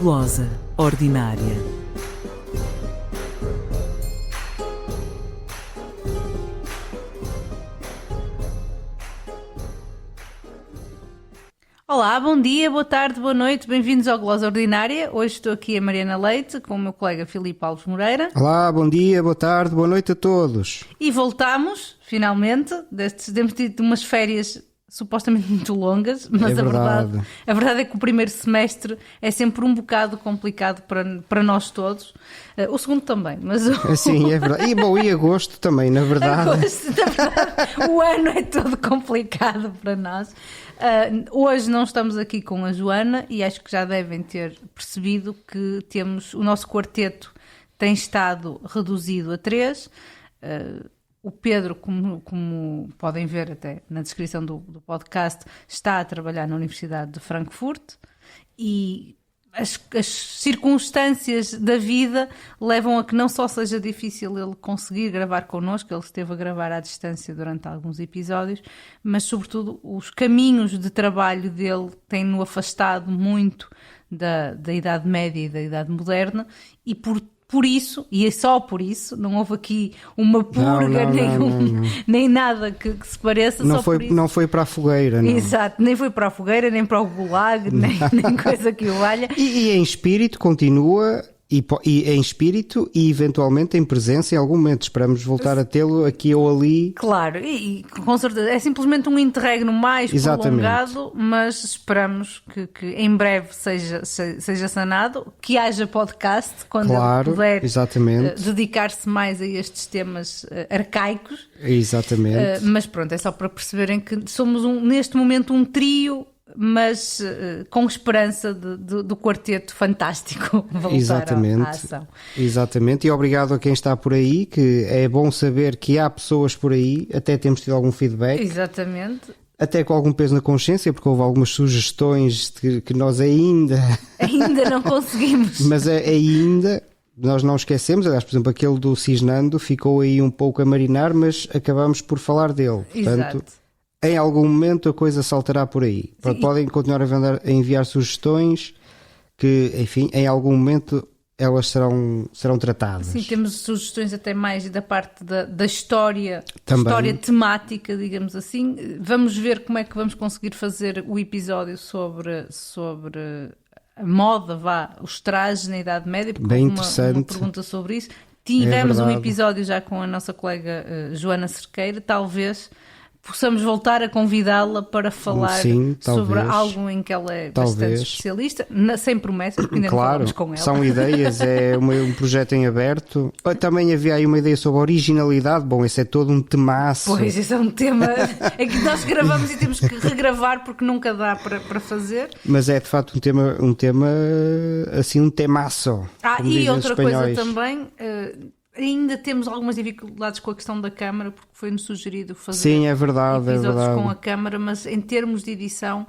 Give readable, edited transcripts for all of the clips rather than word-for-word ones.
Glosa ordinária. Olá, bom dia, boa tarde, boa noite, bem-vindos ao Glosa Ordinária. Hoje estou aqui a Mariana Leite com o meu colega Filipe Alves Moreira. Olá, bom dia, boa tarde, boa noite a todos. E voltámos, finalmente, temos tido umas férias supostamente muito longas, mas É verdade. a verdade é que o primeiro semestre é sempre um bocado complicado para nós todos. O segundo também, mas Sim, é verdade. E agosto também, na verdade. o ano é todo complicado para nós. Hoje não estamos aqui com a Joana e acho que já devem ter percebido que o nosso quarteto tem estado reduzido a 3. O Pedro, como podem ver até na descrição do podcast, está a trabalhar na Universidade de Frankfurt e as circunstâncias da vida levam a que não só seja difícil ele conseguir gravar connosco, ele esteve a gravar à distância durante alguns episódios, mas sobretudo os caminhos de trabalho dele têm-no afastado muito da Idade Média e da Idade Moderna e por isso, e é só por isso, não houve aqui uma purga nem nada que se pareça. Não foi para a fogueira, não. Exato, nem foi para a fogueira, nem para o gulag, nem coisa que o valha. E em espírito continua, e em espírito e eventualmente em presença em algum momento. Esperamos voltar a tê-lo aqui ou ali. Claro, e com certeza é simplesmente um interregno mais prolongado, mas esperamos que em breve seja sanado, que haja podcast quando ele puder dedicar-se mais a estes temas arcaicos. Exatamente. Mas pronto, é só para perceberem que somos neste momento um trio, mas com esperança do quarteto fantástico voltar à ação. Exatamente, e obrigado a quem está por aí, que é bom saber que há pessoas por aí, até temos tido algum feedback. Exatamente. Até com algum peso na consciência, porque houve algumas sugestões que nós ainda não conseguimos. Mas ainda nós não esquecemos, aliás, por exemplo, aquele do Cisnando ficou aí um pouco a marinar, mas acabamos por falar dele. Portanto, exato. Em algum momento a coisa saltará por aí. Podem continuar a enviar sugestões que, enfim, em algum momento elas serão tratadas. Sim, temos sugestões até mais da parte da história, também. História temática, digamos assim. Vamos ver como é que vamos conseguir fazer o episódio sobre a moda, os trajes na Idade Média, porque bem houve interessante. uma pergunta sobre isso. Tivemos um episódio já com a nossa colega Joana Cerqueira, talvez possamos voltar a convidá-la para falar sobre algo em que ela é bastante especialista, sem promessas, porque ainda não falamos com ela. São ideias, é um projeto em aberto. Também havia aí uma ideia sobre a originalidade. Bom, esse é todo um temaço. Pois, esse é um tema é que nós gravamos e temos que regravar porque nunca dá para fazer. Mas é de facto um tema assim, um temaço. E outra coisa também... ainda temos algumas dificuldades com a questão da câmara, porque foi-nos sugerido fazer episódios com a câmara, mas em termos de edição,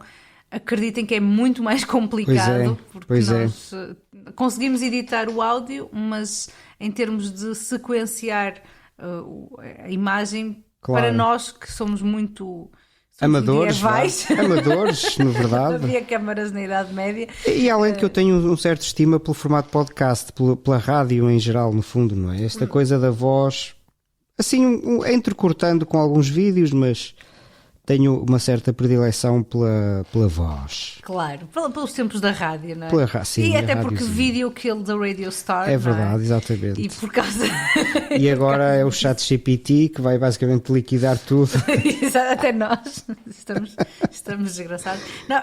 acreditem que é muito mais complicado, porque nós conseguimos editar o áudio, mas em termos de sequenciar a imagem, para nós que somos muito... Amadores, na verdade. Havia câmaras na Idade Média. E além de que eu tenho um certo estima pelo formato podcast, pela rádio em geral, no fundo, não é? Esta coisa da voz, assim, entrecortando com alguns vídeos, mas tenho uma certa predileção pela voz. Claro, pelos tempos da rádio, não é? Sim, e até porque vídeo kill the radio star. É verdade, exatamente. E por causa... E agora é o ChatGPT que vai basicamente liquidar tudo. Até nós estamos desgraçados. Não,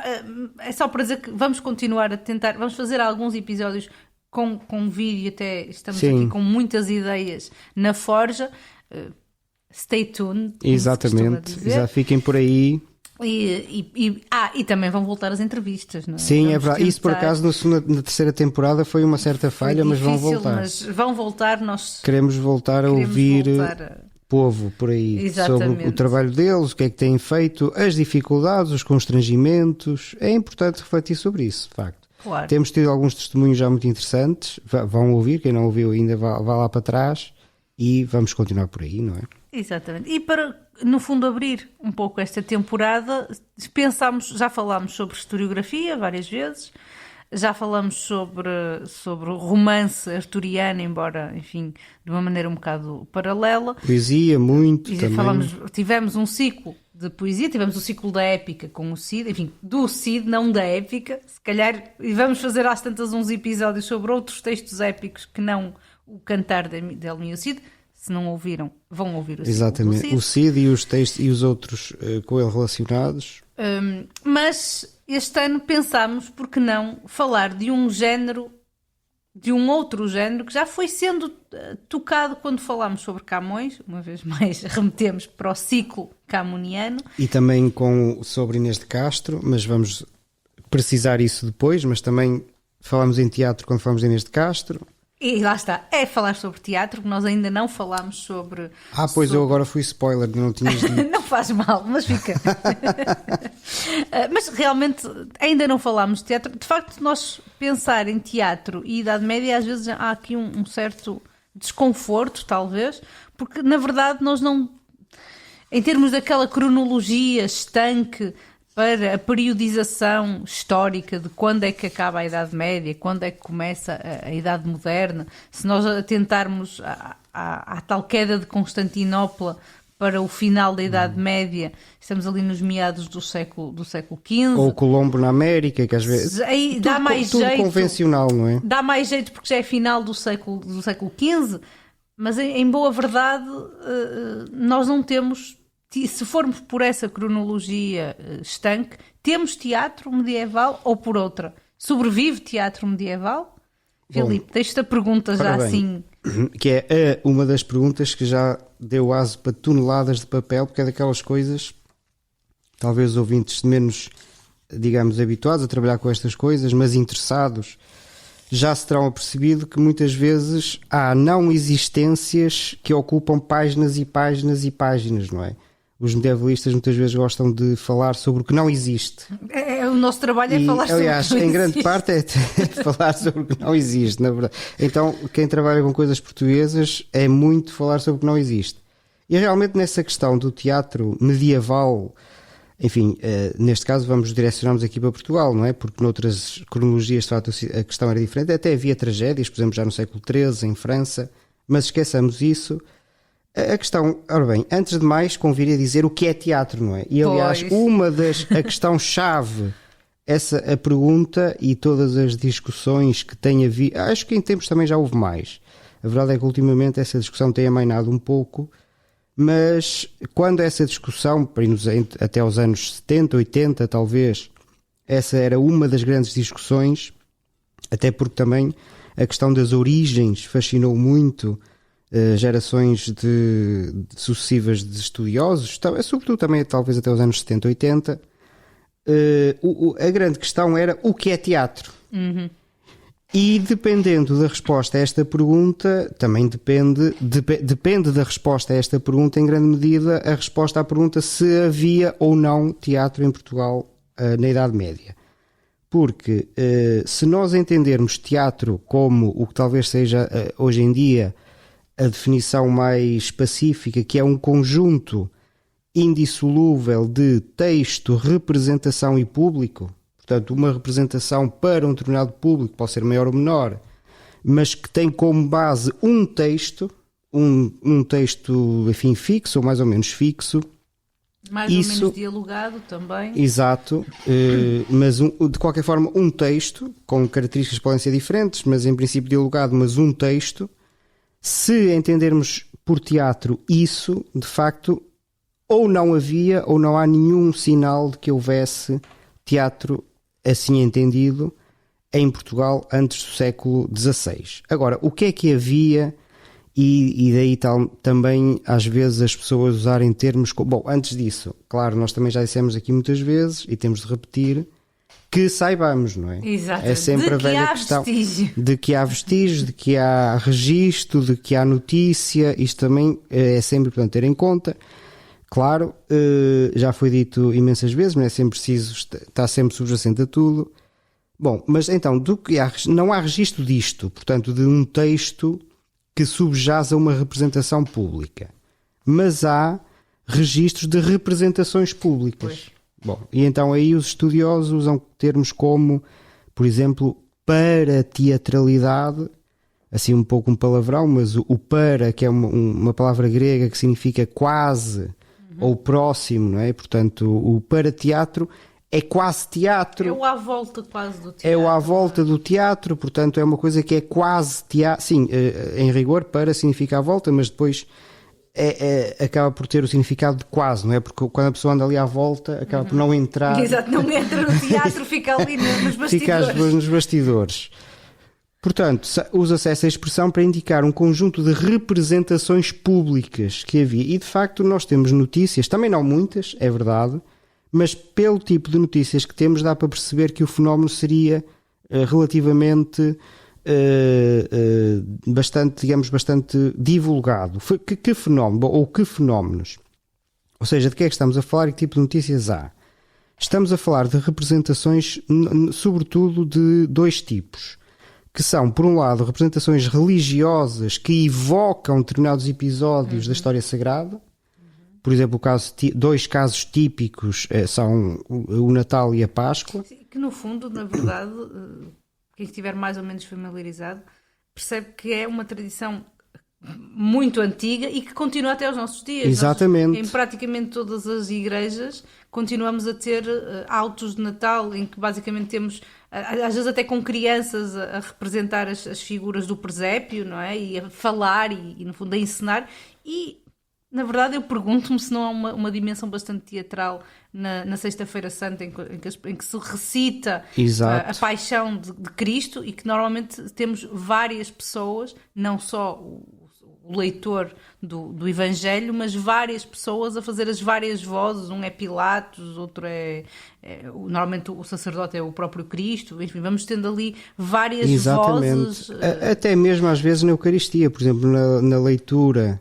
é só para dizer que vamos continuar a tentar, vamos fazer alguns episódios com vídeo, até estamos aqui com muitas ideias na forja. Stay tuned. Exatamente, fiquem por aí. E também vão voltar as entrevistas, não é? Sim, é verdade. Isso por acaso na terceira temporada foi uma certa falha, mas vão voltar. Mas vão voltar, nós queremos voltar a ouvir povo por aí. Exatamente. Sobre o trabalho deles, o que é que têm feito, as dificuldades, os constrangimentos. É importante refletir sobre isso, de facto. Claro. Temos tido alguns testemunhos já muito interessantes. Vão ouvir, quem não ouviu ainda vá lá para trás e vamos continuar por aí, não é? Exatamente. E para, no fundo, abrir um pouco esta temporada, já falámos sobre historiografia várias vezes, Já falamos sobre o romance arturiano, embora, enfim, de uma maneira um bocado paralela. Poesia, muito também. Tivemos um ciclo de poesia, tivemos o ciclo da épica com o Cid, enfim, do Cid, não da épica. Se calhar, e vamos fazer às tantas uns episódios sobre outros textos épicos que não o Cantar de Elmo e o Cid. Se não ouviram, vão ouvir o Cid. Exatamente, o Cid e os textos e os outros com ele relacionados. Mas este ano pensámos, por que não, falar de um género, de um outro género que já foi sendo tocado quando falámos sobre Camões. Uma vez mais remetemos para o ciclo camoniano. E também sobre Inês de Castro, mas vamos precisar isso depois, mas também falámos em teatro quando falamos de Inês de Castro. E lá está, é falar sobre teatro, que nós ainda não falámos sobre... Pois eu agora fui spoiler, não tinhas dito. Não faz mal, mas fica. Mas realmente ainda não falámos de teatro. De facto, nós pensar em teatro e Idade Média, às vezes há aqui um certo desconforto, talvez, porque na verdade nós não... Em termos daquela cronologia estanque para a periodização histórica de quando é que acaba a Idade Média, quando é que começa a Idade Moderna, se nós atentarmos à tal queda de Constantinopla para o final da Idade Média, estamos ali nos meados do século XV. Ou Colombo na América, que às vezes... Aí dá mais tudo jeito. Convencional, não é? Dá mais jeito porque já é final do século XV, mas em boa verdade nós não temos... Se formos por essa cronologia estanque, temos teatro medieval ou por outra? Sobrevive teatro medieval? Bom, Filipe, deixo-te a pergunta já bem, assim. Que é uma das perguntas que já deu aso para toneladas de papel, porque é daquelas coisas, talvez os ouvintes menos, digamos, habituados a trabalhar com estas coisas, mas interessados, já se terão apercebido que muitas vezes há não existências que ocupam páginas e páginas e páginas, não é? Os medievalistas muitas vezes gostam de falar sobre o que não existe. O nosso trabalho é falar sobre aliás, o que não em grande existe. parte é falar sobre o que não existe, na verdade. Então, quem trabalha com coisas portuguesas é muito falar sobre o que não existe. E realmente nessa questão do teatro medieval, enfim, neste caso direcionamos aqui para Portugal, não é? Porque noutras cronologias de facto a questão era diferente. Até havia tragédias, por exemplo, já no século XIII, em França, mas esqueçamos isso. A questão, ora bem, antes de mais conviria dizer o que é teatro, não é? E aliás, a questão-chave, a pergunta e todas as discussões que tem havido, acho que em tempos também já houve mais. A verdade é que ultimamente essa discussão tem amainado um pouco, mas quando essa discussão, até aos anos 70, 80 talvez, essa era uma das grandes discussões, até porque também a questão das origens fascinou muito gerações sucessivas de estudiosos, sobretudo também talvez até os anos 70, 80. A grande questão era o que é teatro? Uhum. E dependendo da resposta a esta pergunta, também depende da resposta a esta pergunta, em grande medida, a resposta à pergunta se havia ou não teatro em Portugal na Idade Média. Porque se nós entendermos teatro como o que talvez seja hoje em dia a definição mais pacífica, que é um conjunto indissolúvel de texto, representação e público, portanto uma representação para um determinado público, pode ser maior ou menor, mas que tem como base um texto, um texto, enfim, fixo ou mais ou menos fixo. Mais ou menos dialogado também. Exato, mas de qualquer forma um texto, com características que podem ser diferentes, mas em princípio dialogado, mas um texto. Se entendermos por teatro isso, de facto, ou não havia ou não há nenhum sinal de que houvesse teatro assim entendido em Portugal antes do século XVI. Agora, o que é que havia e daí também às vezes as pessoas usarem termos... Bom, antes disso, claro, nós também já dissemos aqui muitas vezes e temos de repetir que saibamos, não é? Exato. É sempre a velha questão de que há vestígios, de que há registro, de que há notícia. Isto também é sempre, portanto, ter em conta. Claro, já foi dito imensas vezes, mas é sempre preciso estar sempre subjacente a tudo. Bom, mas então, não há registro disto, portanto, de um texto que subjaz a uma representação pública. Mas há registros de representações públicas. Pois. Bom, e então aí os estudiosos usam termos como, por exemplo, para teatralidade, assim um pouco um palavrão, mas o para, que é uma palavra grega que significa quase ou próximo, não é? Portanto, o para teatro é quase teatro. É o à volta quase do teatro. É o à volta do teatro, portanto é uma coisa que é quase teatro. Sim, em rigor para significa à volta, mas depois acaba por ter o significado de quase, não é? Porque quando a pessoa anda ali à volta acaba por não entrar. Exato, não entra no teatro, fica ali nos bastidores. Fica às vezes nos bastidores. Portanto, usa-se essa expressão para indicar um conjunto de representações públicas que havia. E, de facto, nós temos notícias, também não muitas, é verdade, mas pelo tipo de notícias que temos dá para perceber que o fenómeno seria relativamente bastante divulgado. Que fenómeno, ou que fenómenos? Ou seja, de que é que estamos a falar e que tipo de notícias há? Estamos a falar de representações, sobretudo de dois tipos. Que são, por um lado, representações religiosas que evocam determinados episódios da história sagrada. Por exemplo, dois casos típicos são o Natal e a Páscoa. Que no fundo, na verdade, quem estiver mais ou menos familiarizado, percebe que é uma tradição muito antiga e que continua até aos nossos dias. Exatamente. Nós, em praticamente todas as igrejas, continuamos a ter autos de Natal em que basicamente temos, às vezes até com crianças, a representar as figuras do presépio, não é? E a falar e no fundo a encenar. E na verdade eu pergunto-me se não há uma dimensão bastante teatral na Sexta-feira Santa em que se recita a paixão de Cristo, e que normalmente temos várias pessoas, não só o leitor do Evangelho, mas várias pessoas a fazer as várias vozes. Um é Pilatos, outro normalmente o sacerdote é o próprio Cristo. Enfim, vamos tendo ali várias vozes. Até mesmo às vezes na Eucaristia, por exemplo, na leitura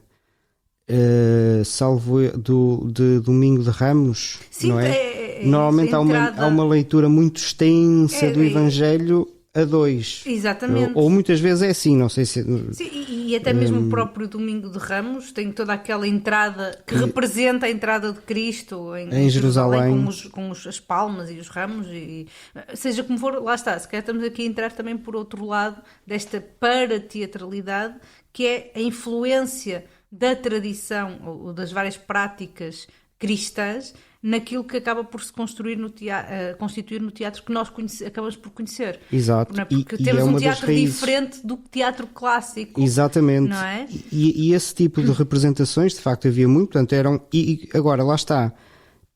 de Domingo de Ramos. Sim, não é? Normalmente há uma leitura muito extensa do Evangelho a dois. Exatamente. Ou muitas vezes é assim, não sei se... Sim, e até mesmo o próprio Domingo de Ramos tem toda aquela entrada que representa a entrada de Cristo em Jerusalém com as palmas e os ramos, e seja como for, lá está, se calhar estamos aqui a entrar também por outro lado desta parateatralidade, que é a influência da tradição ou das várias práticas cristãs naquilo que acaba por se constituir no teatro que nós acabamos por conhecer. Exato. Não é? Porque temos um teatro diferente do teatro clássico. Exatamente. Não é? E esse tipo de representações, de facto, havia muito. Portanto, e agora, lá está.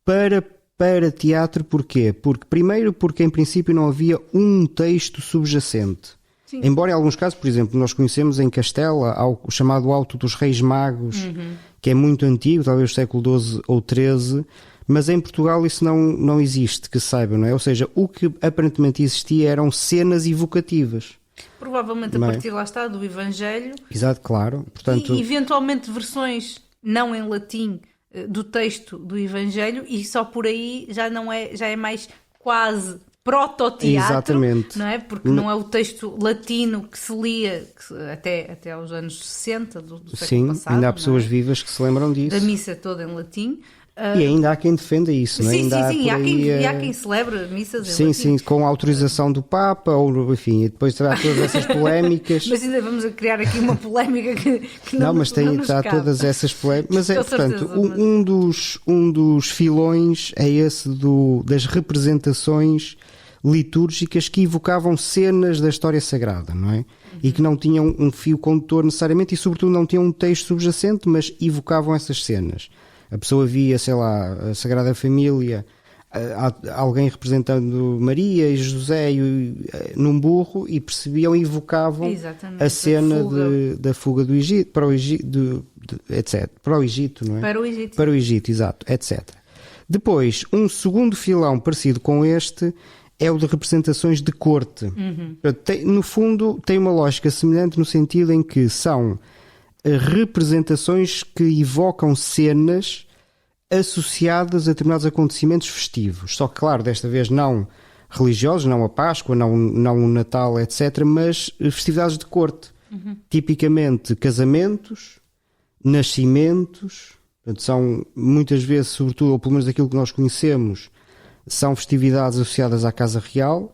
Para teatro, porquê? Porque em princípio não havia um texto subjacente. Sim. Embora em alguns casos, por exemplo, nós conhecemos em Castela o chamado Auto dos Reis Magos, que é muito antigo, talvez do século XII ou XIII, mas em Portugal isso não existe, que saibam, não é? Ou seja, o que aparentemente existia eram cenas evocativas. Provavelmente a partir, lá está, do Evangelho. Exato, claro. Portanto, e eventualmente versões não em latim do texto do Evangelho, e só por aí já é mais quase prototeatro. Exatamente. Não é? Porque não é o texto latino que se lia até aos anos 60 do século passado. Sim, ainda há pessoas vivas que se lembram disso. Da missa toda em latim. E ainda há quem defenda isso, não é? Sim, e há quem celebre missas em latim. Sim, com a autorização do Papa, ou enfim, e depois terá todas essas polémicas. Mas ainda vamos a criar aqui uma polémica que não mas há todas essas polémicas. Mas portanto, um dos filões é esse das representações litúrgicas que evocavam cenas da história sagrada, não é? E que não tinham um fio condutor necessariamente, e sobretudo não tinham um texto subjacente, mas evocavam essas cenas. A pessoa via, sei lá, a Sagrada Família, alguém representando Maria e José num burro, e percebiam e evocavam a cena da fuga do Egito, para o Egito, etc. Para o Egito, não é? Para o Egito, exato, etc. Depois, um segundo filão parecido com este é o de representações de corte. No fundo, tem uma lógica semelhante no sentido em que são representações que evocam cenas associadas a determinados acontecimentos festivos. Só que, claro, desta vez não religiosos, não a Páscoa, não o Natal, etc., mas festividades de corte. Tipicamente casamentos, nascimentos, portanto, são muitas vezes, sobretudo, ou pelo menos daquilo que nós conhecemos, são festividades associadas à Casa Real,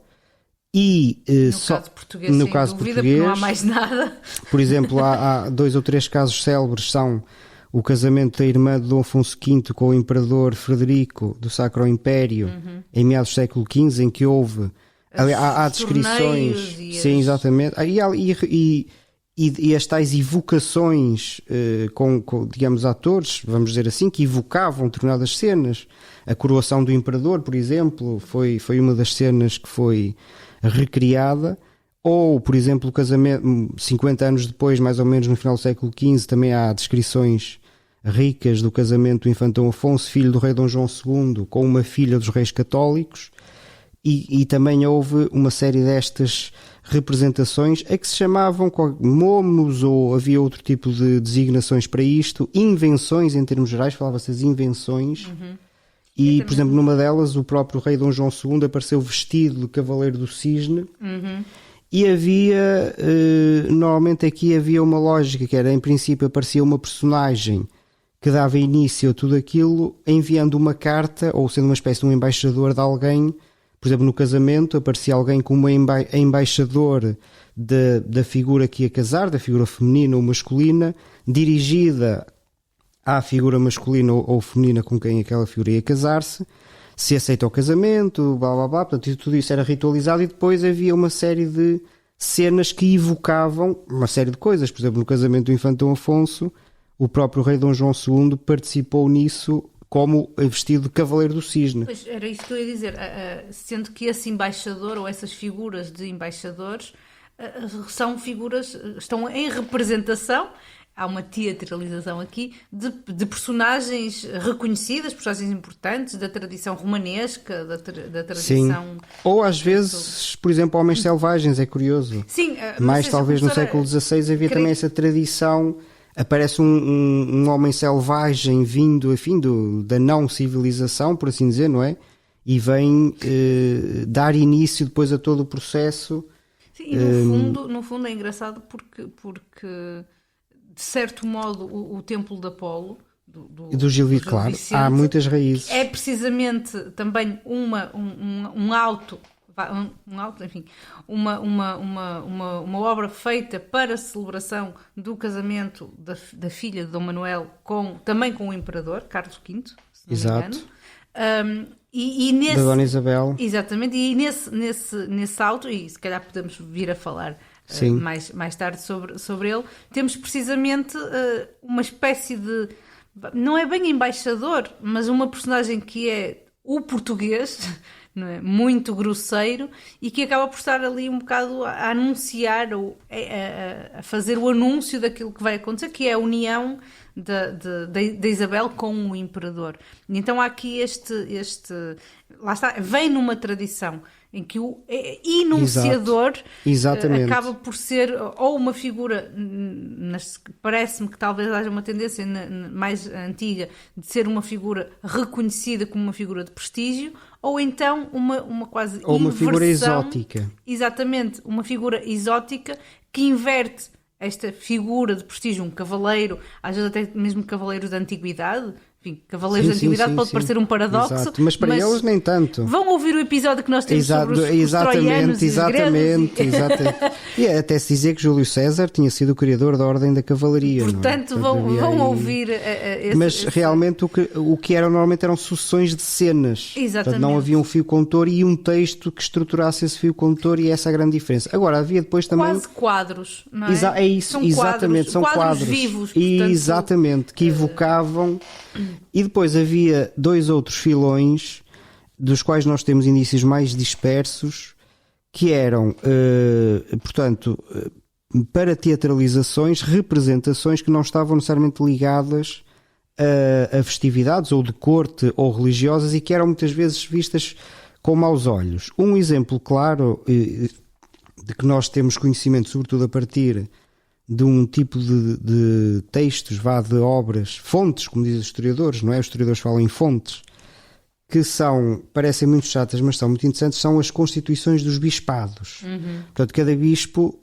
E No só caso português, no sem caso dúvida, português, porque não há mais nada. por exemplo, há 2 ou 3 casos célebres, são o casamento da irmã de Dom Afonso V com o imperador Frederico do Sacro Império em meados do século XV, em que houve há descrições, sim, exatamente, e as tais evocações com, digamos, atores, vamos dizer assim, que evocavam determinadas cenas. A coroação do imperador, por exemplo, foi uma das cenas que foi recriada. Ou, por exemplo, o casamento, 50 anos depois, mais ou menos no final do século XV, também há descrições ricas do casamento do infante Dom Afonso, filho do rei Dom João II, com uma filha dos reis católicos. E também houve uma série destas representações a que se chamavam momos, ou havia outro tipo de designações para isto, invenções em termos gerais, falava-se as invenções. E, por exemplo, numa delas o próprio rei Dom João II apareceu vestido de cavaleiro do cisne. E havia, normalmente aqui havia uma lógica, que era, em princípio aparecia uma personagem que dava início a tudo aquilo, enviando uma carta, ou sendo uma espécie de um embaixador de alguém. Por exemplo, no casamento aparecia alguém como embaixador da figura que ia casar, da figura feminina ou masculina, dirigida à figura masculina ou feminina com quem aquela figura ia casar-se, se aceita o casamento, blá blá blá, portanto tudo isso era ritualizado, e depois havia uma série de cenas que evocavam uma série de coisas. Por exemplo, no casamento do infante Dom Afonso, o próprio rei Dom João II participou nisso como vestido de cavaleiro do cisne. Pois, era isso que eu ia dizer, sendo que esse embaixador ou essas figuras de embaixadores são figuras, estão em representação, há uma teatralização aqui, de personagens reconhecidas, personagens importantes da tradição romanesca, da tradição... Sim. Ou às vezes, por exemplo, homens selvagens, é curioso. Sim, mais talvez no século XVI havia também essa tradição. Aparece um homem selvagem vindo, enfim, da não civilização, por assim dizer, não é? E vem dar início depois a todo o processo. Sim, e no fundo é engraçado porque de certo modo o Templo de Apolo do Gil Vicente, claro, há muitas raízes. É precisamente também enfim, uma obra feita para a celebração do casamento da filha de Dom Manuel também com o imperador Carlos V, se não me engano. Da Dona Isabel. Exatamente, e nesse auto, e se calhar podemos vir a falar mais tarde sobre ele, temos precisamente uma espécie de, não é bem embaixador, mas uma personagem que é o português, não é? Muito grosseiro, e que acaba por estar ali um bocado a anunciar ou a fazer o anúncio daquilo que vai acontecer, que é a união da Isabel com o imperador. E então há aqui lá está, vem numa tradição em que o enunciador acaba por ser ou uma figura, parece-me que talvez haja uma tendência mais antiga de ser uma figura reconhecida como uma figura de prestígio, ou então uma quase ou uma inversão, figura exótica. Exatamente, uma figura exótica que inverte esta figura de prestígio, um cavaleiro, às vezes até mesmo cavaleiros da antiguidade. Enfim, cavaleiros da antiguidade pode parecer um paradoxo. Exato. Mas para eles nem tanto. Vão ouvir o episódio que nós temos sobre os troianos e os exatamente. E até se dizer que Júlio César tinha sido o criador da Ordem da Cavalaria. Portanto, vão ouvir mas realmente o que eram normalmente eram sucessões de cenas. Exatamente. Portanto, não havia um fio condutor e um texto que estruturasse esse fio condutor, e essa é a grande diferença. Agora, havia depois também... Quase quadros, não é? É isso, exatamente. São quadros vivos. Portanto... Exatamente, que evocavam... E depois havia 2 outros filões, dos quais nós temos indícios mais dispersos, que eram, portanto, para teatralizações, representações que não estavam necessariamente ligadas a festividades ou de corte ou religiosas, e que eram muitas vezes vistas com maus olhos. Um exemplo claro de que nós temos conhecimento, sobretudo a partir de um tipo de textos, de obras, fontes, como dizem os historiadores, não é? Os historiadores falam em fontes, que parecem muito chatas, mas são muito interessantes, são as constituições dos bispados. Portanto, cada bispo,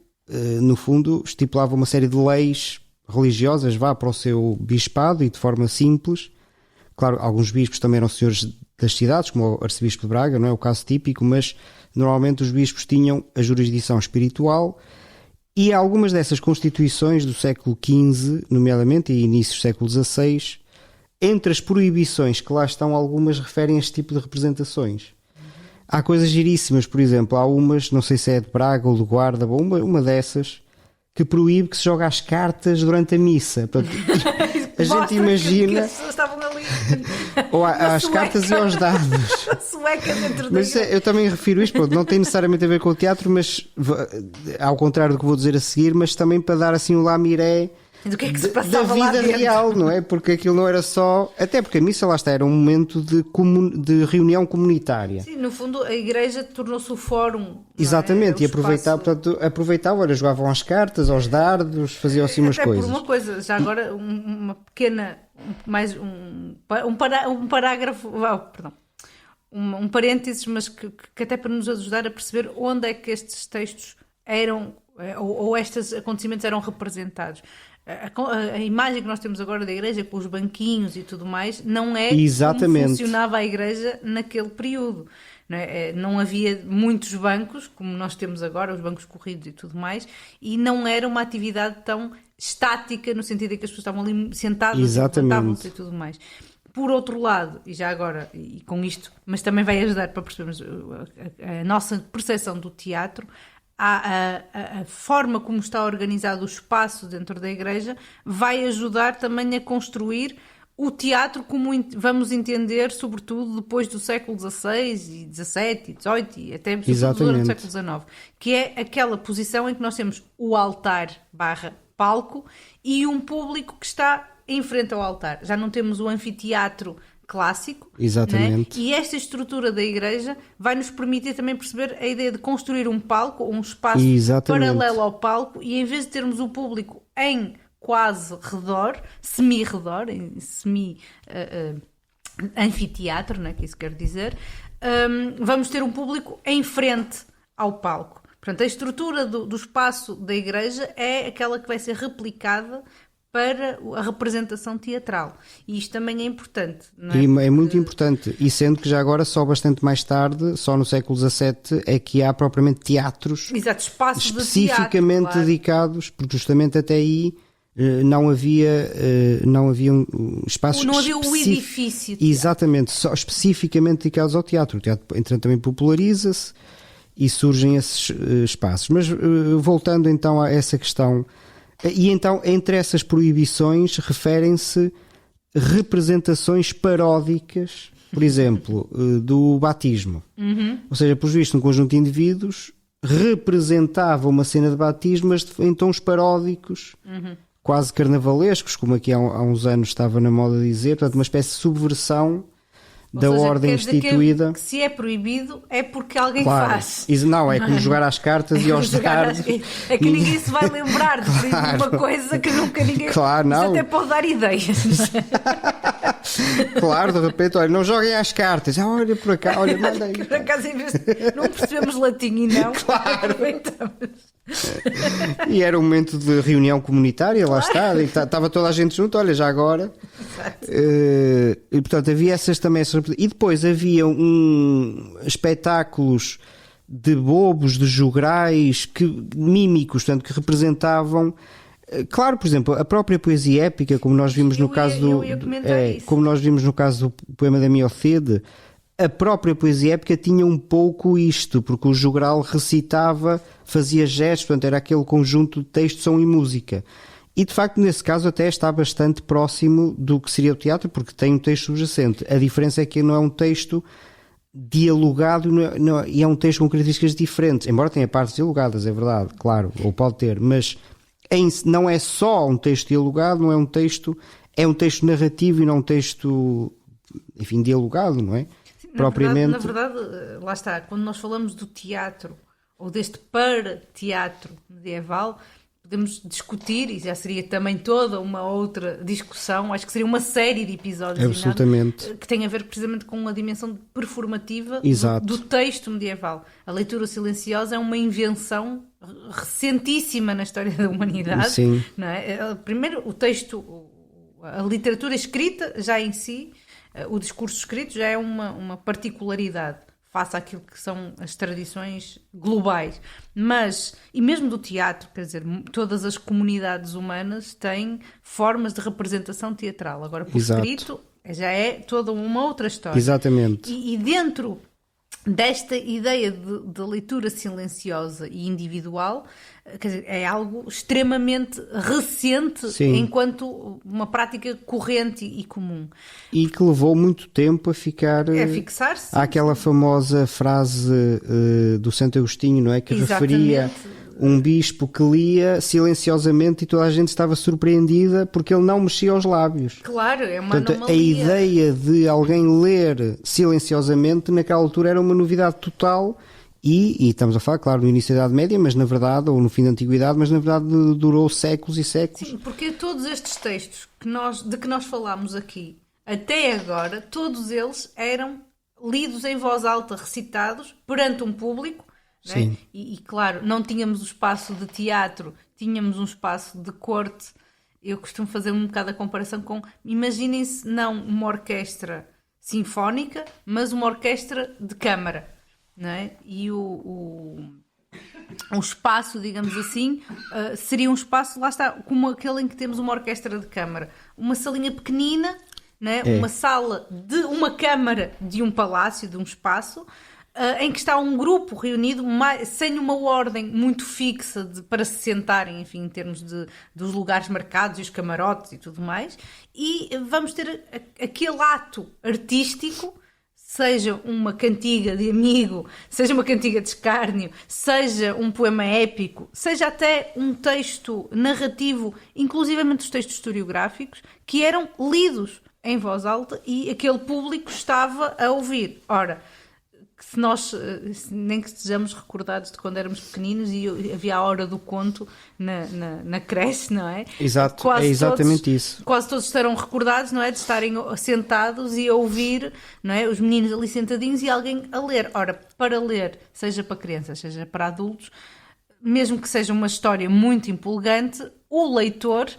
no fundo, estipulava uma série de leis religiosas, para o seu bispado, e de forma simples. Claro, alguns bispos também eram senhores das cidades, como o arcebispo de Braga, não é o caso típico, mas normalmente os bispos tinham a jurisdição espiritual, e algumas dessas constituições do século XV, nomeadamente, e início do século XVI, entre as proibições que lá estão, algumas referem a este tipo de representações. Há coisas giríssimas, por exemplo, há umas, não sei se é de Braga ou de Guarda, uma dessas, que proíbe que se jogue às cartas durante a missa. Portanto, a gente imagina... Que as pessoas estavam ali... Ou às cartas e aos dados. Sueca dentro da Mas eu também refiro isto, pronto, não tem necessariamente a ver com o teatro, mas ao contrário do que vou dizer a seguir, mas também para dar assim um lamiré do que é que se da passava lá vida dentro. real, não é? Porque aquilo não era só... Até porque a missa, lá está, era um momento de reunião comunitária. Sim, no fundo a igreja tornou-se o fórum. Exatamente, não é? e aproveitavam, olha, jogavam às cartas, aos dardos, faziam assim umas Até coisas. por uma coisa, já agora uma pequena, um parágrafo, perdão, um parênteses, mas que até para nos ajudar a perceber onde é que estes textos eram, ou estes acontecimentos eram representados. A imagem que nós temos agora da igreja com os banquinhos e tudo mais não é Exatamente. como funcionava a igreja naquele período. Não havia muitos bancos como nós temos agora, os bancos corridos e tudo mais, e não era uma atividade tão estática no sentido em que as pessoas estavam ali sentadas, levantavam-se e tudo mais. Por outro lado, e já agora, e com isto, mas também vai ajudar para percebermos a nossa percepção do teatro, a forma como está organizado o espaço dentro da igreja vai ajudar também a construir o teatro como vamos entender, sobretudo depois do século XVI e XVII e XVIII e até sobretudo do século XIX, que é aquela posição em que nós temos o altar / palco e um público que está em frente ao altar. Já não temos o anfiteatro clássico. Exatamente. Né? E esta estrutura da igreja vai nos permitir também perceber a ideia de construir um palco, um espaço paralelo ao palco, e em vez de termos o público em quase redor, semi-redor, em semi-anfiteatro, né, que isso quer dizer, vamos ter um público em frente ao palco. Portanto, a estrutura do espaço da igreja é aquela que vai ser replicada para a representação teatral. E isto também é importante. Não é? E é muito importante. E sendo que já agora, só bastante mais tarde, só no século XVII, é que há propriamente teatros espaços especificamente de teatro, dedicados, porque justamente até aí não havia espaços não havia o edifício. Exatamente, só especificamente dedicados ao teatro. O teatro, entretanto, também populariza-se e surgem esses espaços. Mas voltando então a essa questão... E então, entre essas proibições, referem-se representações paródicas, por exemplo, do batismo. Ou seja, por visto, um conjunto de indivíduos representava uma cena de batismo, mas em tons paródicos, quase carnavalescos, como aqui há uns anos estava na moda dizer, portanto, uma espécie de subversão da ordem instituída. Que se é proibido é porque alguém claro. faz. Não, é como jogar às cartas e aos dardos. É que ninguém se vai lembrar de uma coisa que nunca ninguém... Claro, não. Isso até pode dar ideias. Claro, de repente, olha, não joguem às cartas. Olha, por cá, olha, mandem. Por acaso, em vez de... não percebemos latim e não. Claro. Aproveitamos. E era um momento de reunião comunitária, lá está, estava toda a gente junto, olha, já agora. E portanto havia essas e depois havia espetáculos de bobos, de jograis, mímicos, portanto, que representavam, claro, por exemplo, a própria poesia épica, como nós vimos no caso como nós vimos no caso do poema da Miocede. A própria poesia épica tinha um pouco isto, porque o jogral recitava, fazia gestos, portanto era aquele conjunto de texto, som e música. E de facto nesse caso até está bastante próximo do que seria o teatro, porque tem um texto subjacente. A diferença é que não é um texto dialogado e é um texto com características diferentes, embora tenha partes dialogadas, é verdade, claro, ou pode ter, mas não é só um texto dialogado, não é um texto, é um texto narrativo e não um texto, enfim, dialogado, não é? Na verdade, lá está, quando nós falamos do teatro ou deste para-teatro medieval, podemos discutir, e já seria também toda uma outra discussão, acho que seria uma série de episódios absolutamente que tem a ver precisamente com a dimensão performativa do texto medieval. A leitura silenciosa é uma invenção recentíssima na história da humanidade. Sim. Não é? Primeiro, o texto, a literatura escrita já em si, o discurso escrito já é uma particularidade. face àquilo que são as tradições globais. Mas, e mesmo do teatro, quer dizer, todas as comunidades humanas têm formas de representação teatral. Agora, por escrito, já é toda uma outra história. Exatamente. E dentro desta ideia de leitura silenciosa e individual, quer dizer, é algo extremamente recente, sim, enquanto uma prática corrente e comum. E que levou muito tempo a ficar... A fixar-se. Há aquela famosa frase do Santo Agostinho, não é? Que referia um bispo que lia silenciosamente e toda a gente estava surpreendida porque ele não mexia os lábios. Claro, é uma Portanto, anomalia. a ideia de alguém ler silenciosamente naquela altura era uma novidade total e estamos a falar, claro, no início da Idade Média, mas na verdade, ou no fim da Antiguidade, mas na verdade durou séculos e séculos. Sim, porque todos estes textos de que nós falámos aqui, até agora, todos eles eram lidos em voz alta, recitados perante um público. Né? E claro, não tínhamos o espaço de teatro, tínhamos um espaço de corte. Eu costumo fazer um bocado a comparação com, imaginem-se não uma orquestra sinfónica, mas uma orquestra de câmara, não é? E o espaço, digamos assim, seria um espaço, lá está, como aquele em que temos uma orquestra de câmara, uma salinha pequenina, não é? Uma sala de uma câmara de um palácio, de um espaço, em que está um grupo reunido sem uma ordem muito fixa para se sentarem, enfim, em termos dos lugares marcados e os camarotes e tudo mais, e vamos ter aquele ato artístico, seja uma cantiga de amigo, seja uma cantiga de escárnio, seja um poema épico, seja até um texto narrativo, inclusivamente os textos historiográficos, que eram lidos em voz alta e aquele público estava a ouvir. Ora, se nós, nem que estejamos recordados de quando éramos pequeninos e havia a hora do conto na creche, não é? Exato, quase é exatamente todos, isso. Quase todos estarão recordados, não é? De estarem sentados e a ouvir, não é? Os meninos ali sentadinhos e alguém a ler. Ora, para ler, seja para crianças, seja para adultos, mesmo que seja uma história muito empolgante, o leitor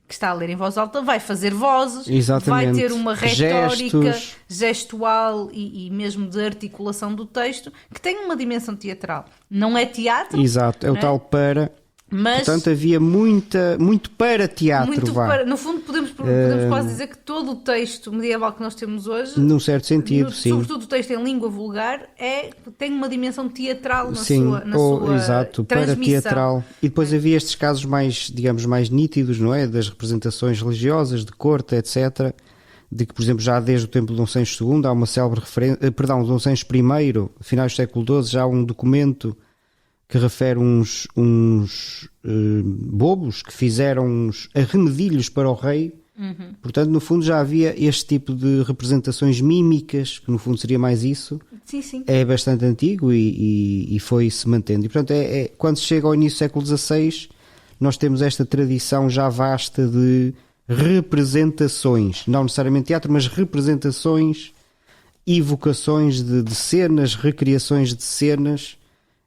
que está a ler em voz alta vai fazer vozes, exatamente, vai ter uma retórica gestos, gestual e mesmo de articulação do texto que tem uma dimensão teatral. Não é teatro. Exato, é o tal para... Mas, portanto, havia muito para teatro. No fundo, podemos quase dizer que todo o texto medieval que nós temos hoje, num certo sentido, sim. Sobretudo o texto em língua vulgar, tem uma dimensão teatral na sim, sua exato, para teatral. E depois havia estes casos mais, digamos, mais nítidos, não é? Das representações religiosas, de corte, etc. De que, por exemplo, já desde o tempo de Dom Sancho II há uma célebre referência, Dom Sancho I, finais do século XII, já há um documento que refere uns bobos que fizeram uns arremedilhos para o rei. Uhum. Portanto, no fundo já havia este tipo de representações mímicas, que no fundo seria mais isso. Sim, sim. É bastante antigo e foi-se mantendo. E portanto, quando se chega ao início do século XVI, nós temos esta tradição já vasta de representações, não necessariamente teatro, mas representações, evocações de cenas, recriações de cenas,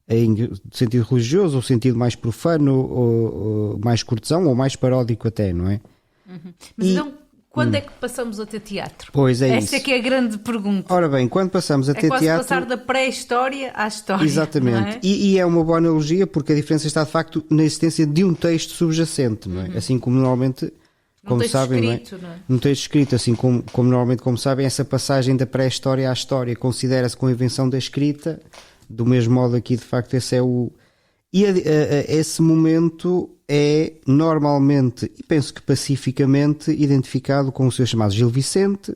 em sentido religioso, ou sentido mais profano, ou mais cortesão, ou mais paródico até, não é? Uhum. Mas então, quando é que passamos a ter teatro? Pois é. Essa é que é a grande pergunta. Ora bem, quando passamos a ter quase teatro... passar da pré-história à história. Exatamente. É? E é uma boa analogia, porque a diferença está de facto na existência de um texto subjacente, não é? Uhum. Assim como normalmente... Como sabem, escrito, não é? Um texto escrito, assim como normalmente, como sabem, essa passagem da pré-história à história considera-se com a invenção da escrita. Do mesmo modo aqui, de facto, esse é o... E esse momento é normalmente, e penso que pacificamente, identificado com o seu chamado Gil Vicente,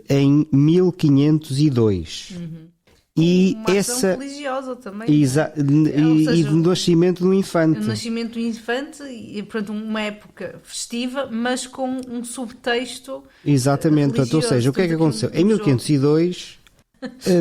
em 1502. Uhum. E uma ação religiosa também. Seja, e do nascimento do infante. O nascimento do infante, e portanto uma época festiva, mas com um subtexto. Exatamente, portanto, ou seja, o que é que aconteceu? Em 1502...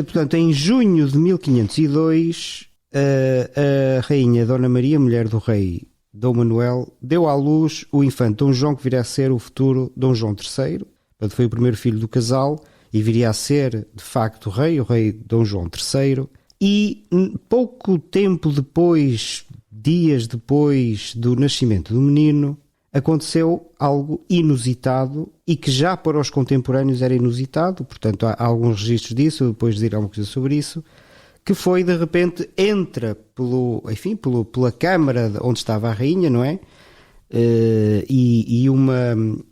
portanto, em junho de 1502, a rainha Dona Maria, mulher do rei Dom Manuel, deu à luz o infante Dom João, que viria a ser o futuro Dom João III. Portanto, foi o primeiro filho do casal e viria a ser, de facto, o rei Dom João III. E pouco tempo depois, dias depois do nascimento do menino, aconteceu algo inusitado e que já para os contemporâneos era inusitado, portanto há alguns registros disso, depois direi alguma coisa sobre isso, que foi de repente entra pela câmara onde estava a rainha, não é? E um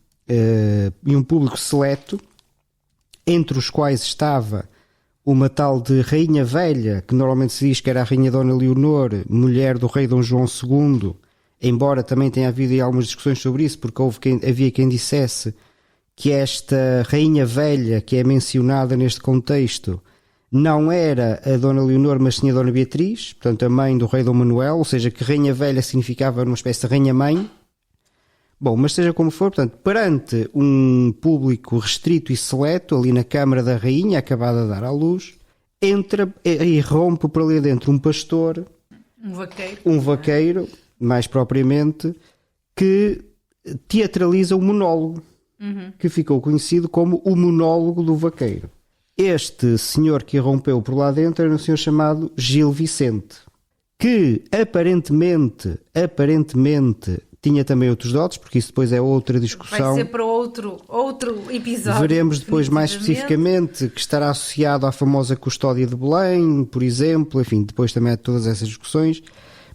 público seleto, entre os quais estava uma tal de Rainha Velha, que normalmente se diz que era a Rainha Dona Leonor, mulher do rei Dom João II, embora também tenha havido aí algumas discussões sobre isso, porque havia quem dissesse que esta Rainha Velha, que é mencionada neste contexto, não era a Dona Leonor, mas sim a Dona Beatriz, portanto a mãe do rei Dom Manuel, ou seja, que Rainha Velha significava uma espécie de Rainha-Mãe. Bom, mas seja como for, portanto, perante um público restrito e seleto, ali na Câmara da Rainha, acabada de dar à luz, entra e rompe por ali dentro um pastor, um vaqueiro, mais propriamente, que teatraliza o monólogo, que ficou conhecido como o monólogo do vaqueiro. Este senhor que irrompeu por lá dentro era um senhor chamado Gil Vicente, que aparentemente tinha também outros dotes, porque isso depois é outra discussão. Vai ser para outro episódio. Veremos depois mais especificamente, que estará associado à famosa custódia de Belém, por exemplo, enfim, depois também há todas essas discussões.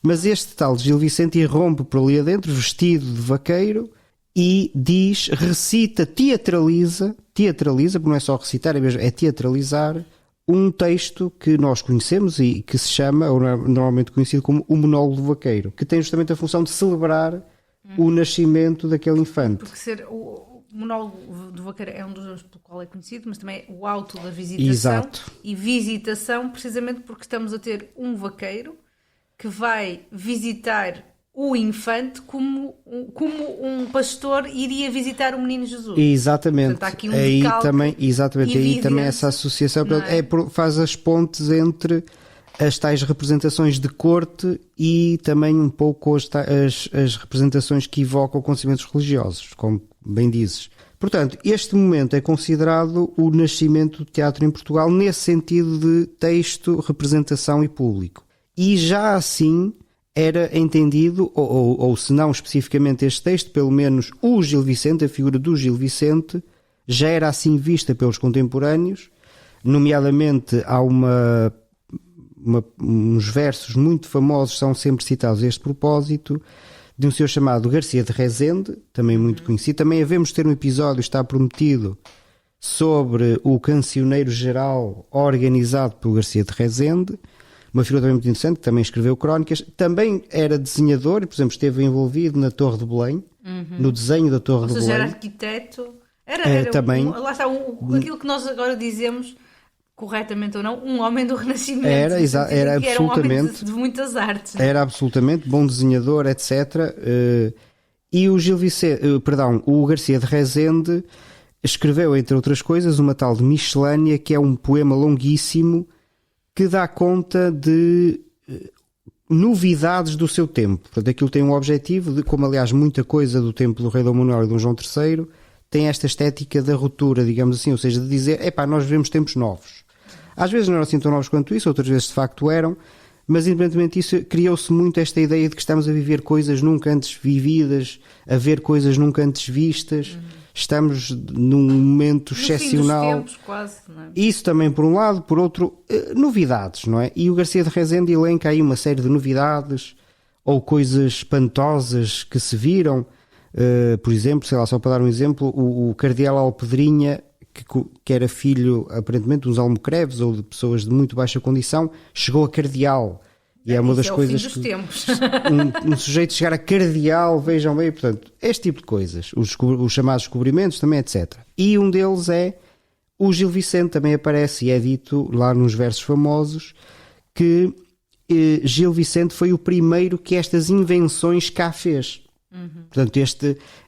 Mas este tal Gil Vicente irrompe por ali adentro, vestido de vaqueiro, e diz, recita, teatraliza, porque não é só recitar, é teatralizar, um texto que nós conhecemos e que se chama, ou normalmente conhecido como o Monólogo do Vaqueiro, que tem justamente a função de celebrar o nascimento daquele infante. Porque o monólogo do vaqueiro é um dos nomes pelo qual é conhecido, mas também é o auto da visitação. Exato. E visitação precisamente porque estamos a ter um vaqueiro que vai visitar o infante como um pastor iria visitar o menino Jesus. Exatamente. Portanto, há aqui um aí decalque aí também essa associação, portanto, faz as pontes entre as tais representações de corte e também um pouco as representações que evocam acontecimentos religiosos, como bem dizes. Portanto, este momento é considerado o nascimento do teatro em Portugal nesse sentido de texto, representação e público. E já assim era entendido, ou se não especificamente este texto, pelo menos o Gil Vicente, a figura do Gil Vicente, já era assim vista pelos contemporâneos, nomeadamente há uns versos muito famosos, são sempre citados a este propósito, de um senhor chamado Garcia de Rezende, também muito conhecido. Também havemos ter um episódio, está prometido, sobre o cancioneiro geral organizado pelo Garcia de Rezende, uma figura também muito interessante, que também escreveu crónicas, também era desenhador, por exemplo, esteve envolvido na Torre de Belém, no desenho da Torre de Belém. Ou seja, era arquiteto, era também. Lá está, aquilo que nós agora dizemos, corretamente ou não, um homem do Renascimento. Era absolutamente. Era um homem de muitas artes. Era absolutamente bom desenhador, etc. E o Garcia de Rezende escreveu, entre outras coisas, uma tal de Miscelânea, que é um poema longuíssimo que dá conta de novidades do seu tempo. Portanto, aquilo tem um objetivo, de, como aliás muita coisa do tempo do rei Dom Manuel e Dom João III, tem esta estética da ruptura, digamos assim, ou seja, de dizer, nós vivemos tempos novos. Às vezes não eram assim tão novos quanto isso, outras vezes de facto eram, mas independentemente disso, criou-se muito esta ideia de que estamos a viver coisas nunca antes vividas, a ver coisas nunca antes vistas, estamos num momento excepcional. Fim dos tempos, quase, não é? Isso também por um lado, por outro, novidades, não é? E o Garcia de Rezende elenca aí uma série de novidades ou coisas espantosas que se viram. Por exemplo, sei lá, só para dar um exemplo, o cardeal Alpedrinha, que era filho, aparentemente, de uns almocreves ou de pessoas de muito baixa condição, chegou a cardeal. E é uma das coisas o fim dos tempos. Um sujeito chegar a cardeal, vejam bem, portanto, este tipo de coisas, os chamados descobrimentos também, etc. E um deles é o Gil Vicente, também aparece e é dito lá nos versos famosos que Gil Vicente foi o primeiro que estas invenções cá fez. Portanto,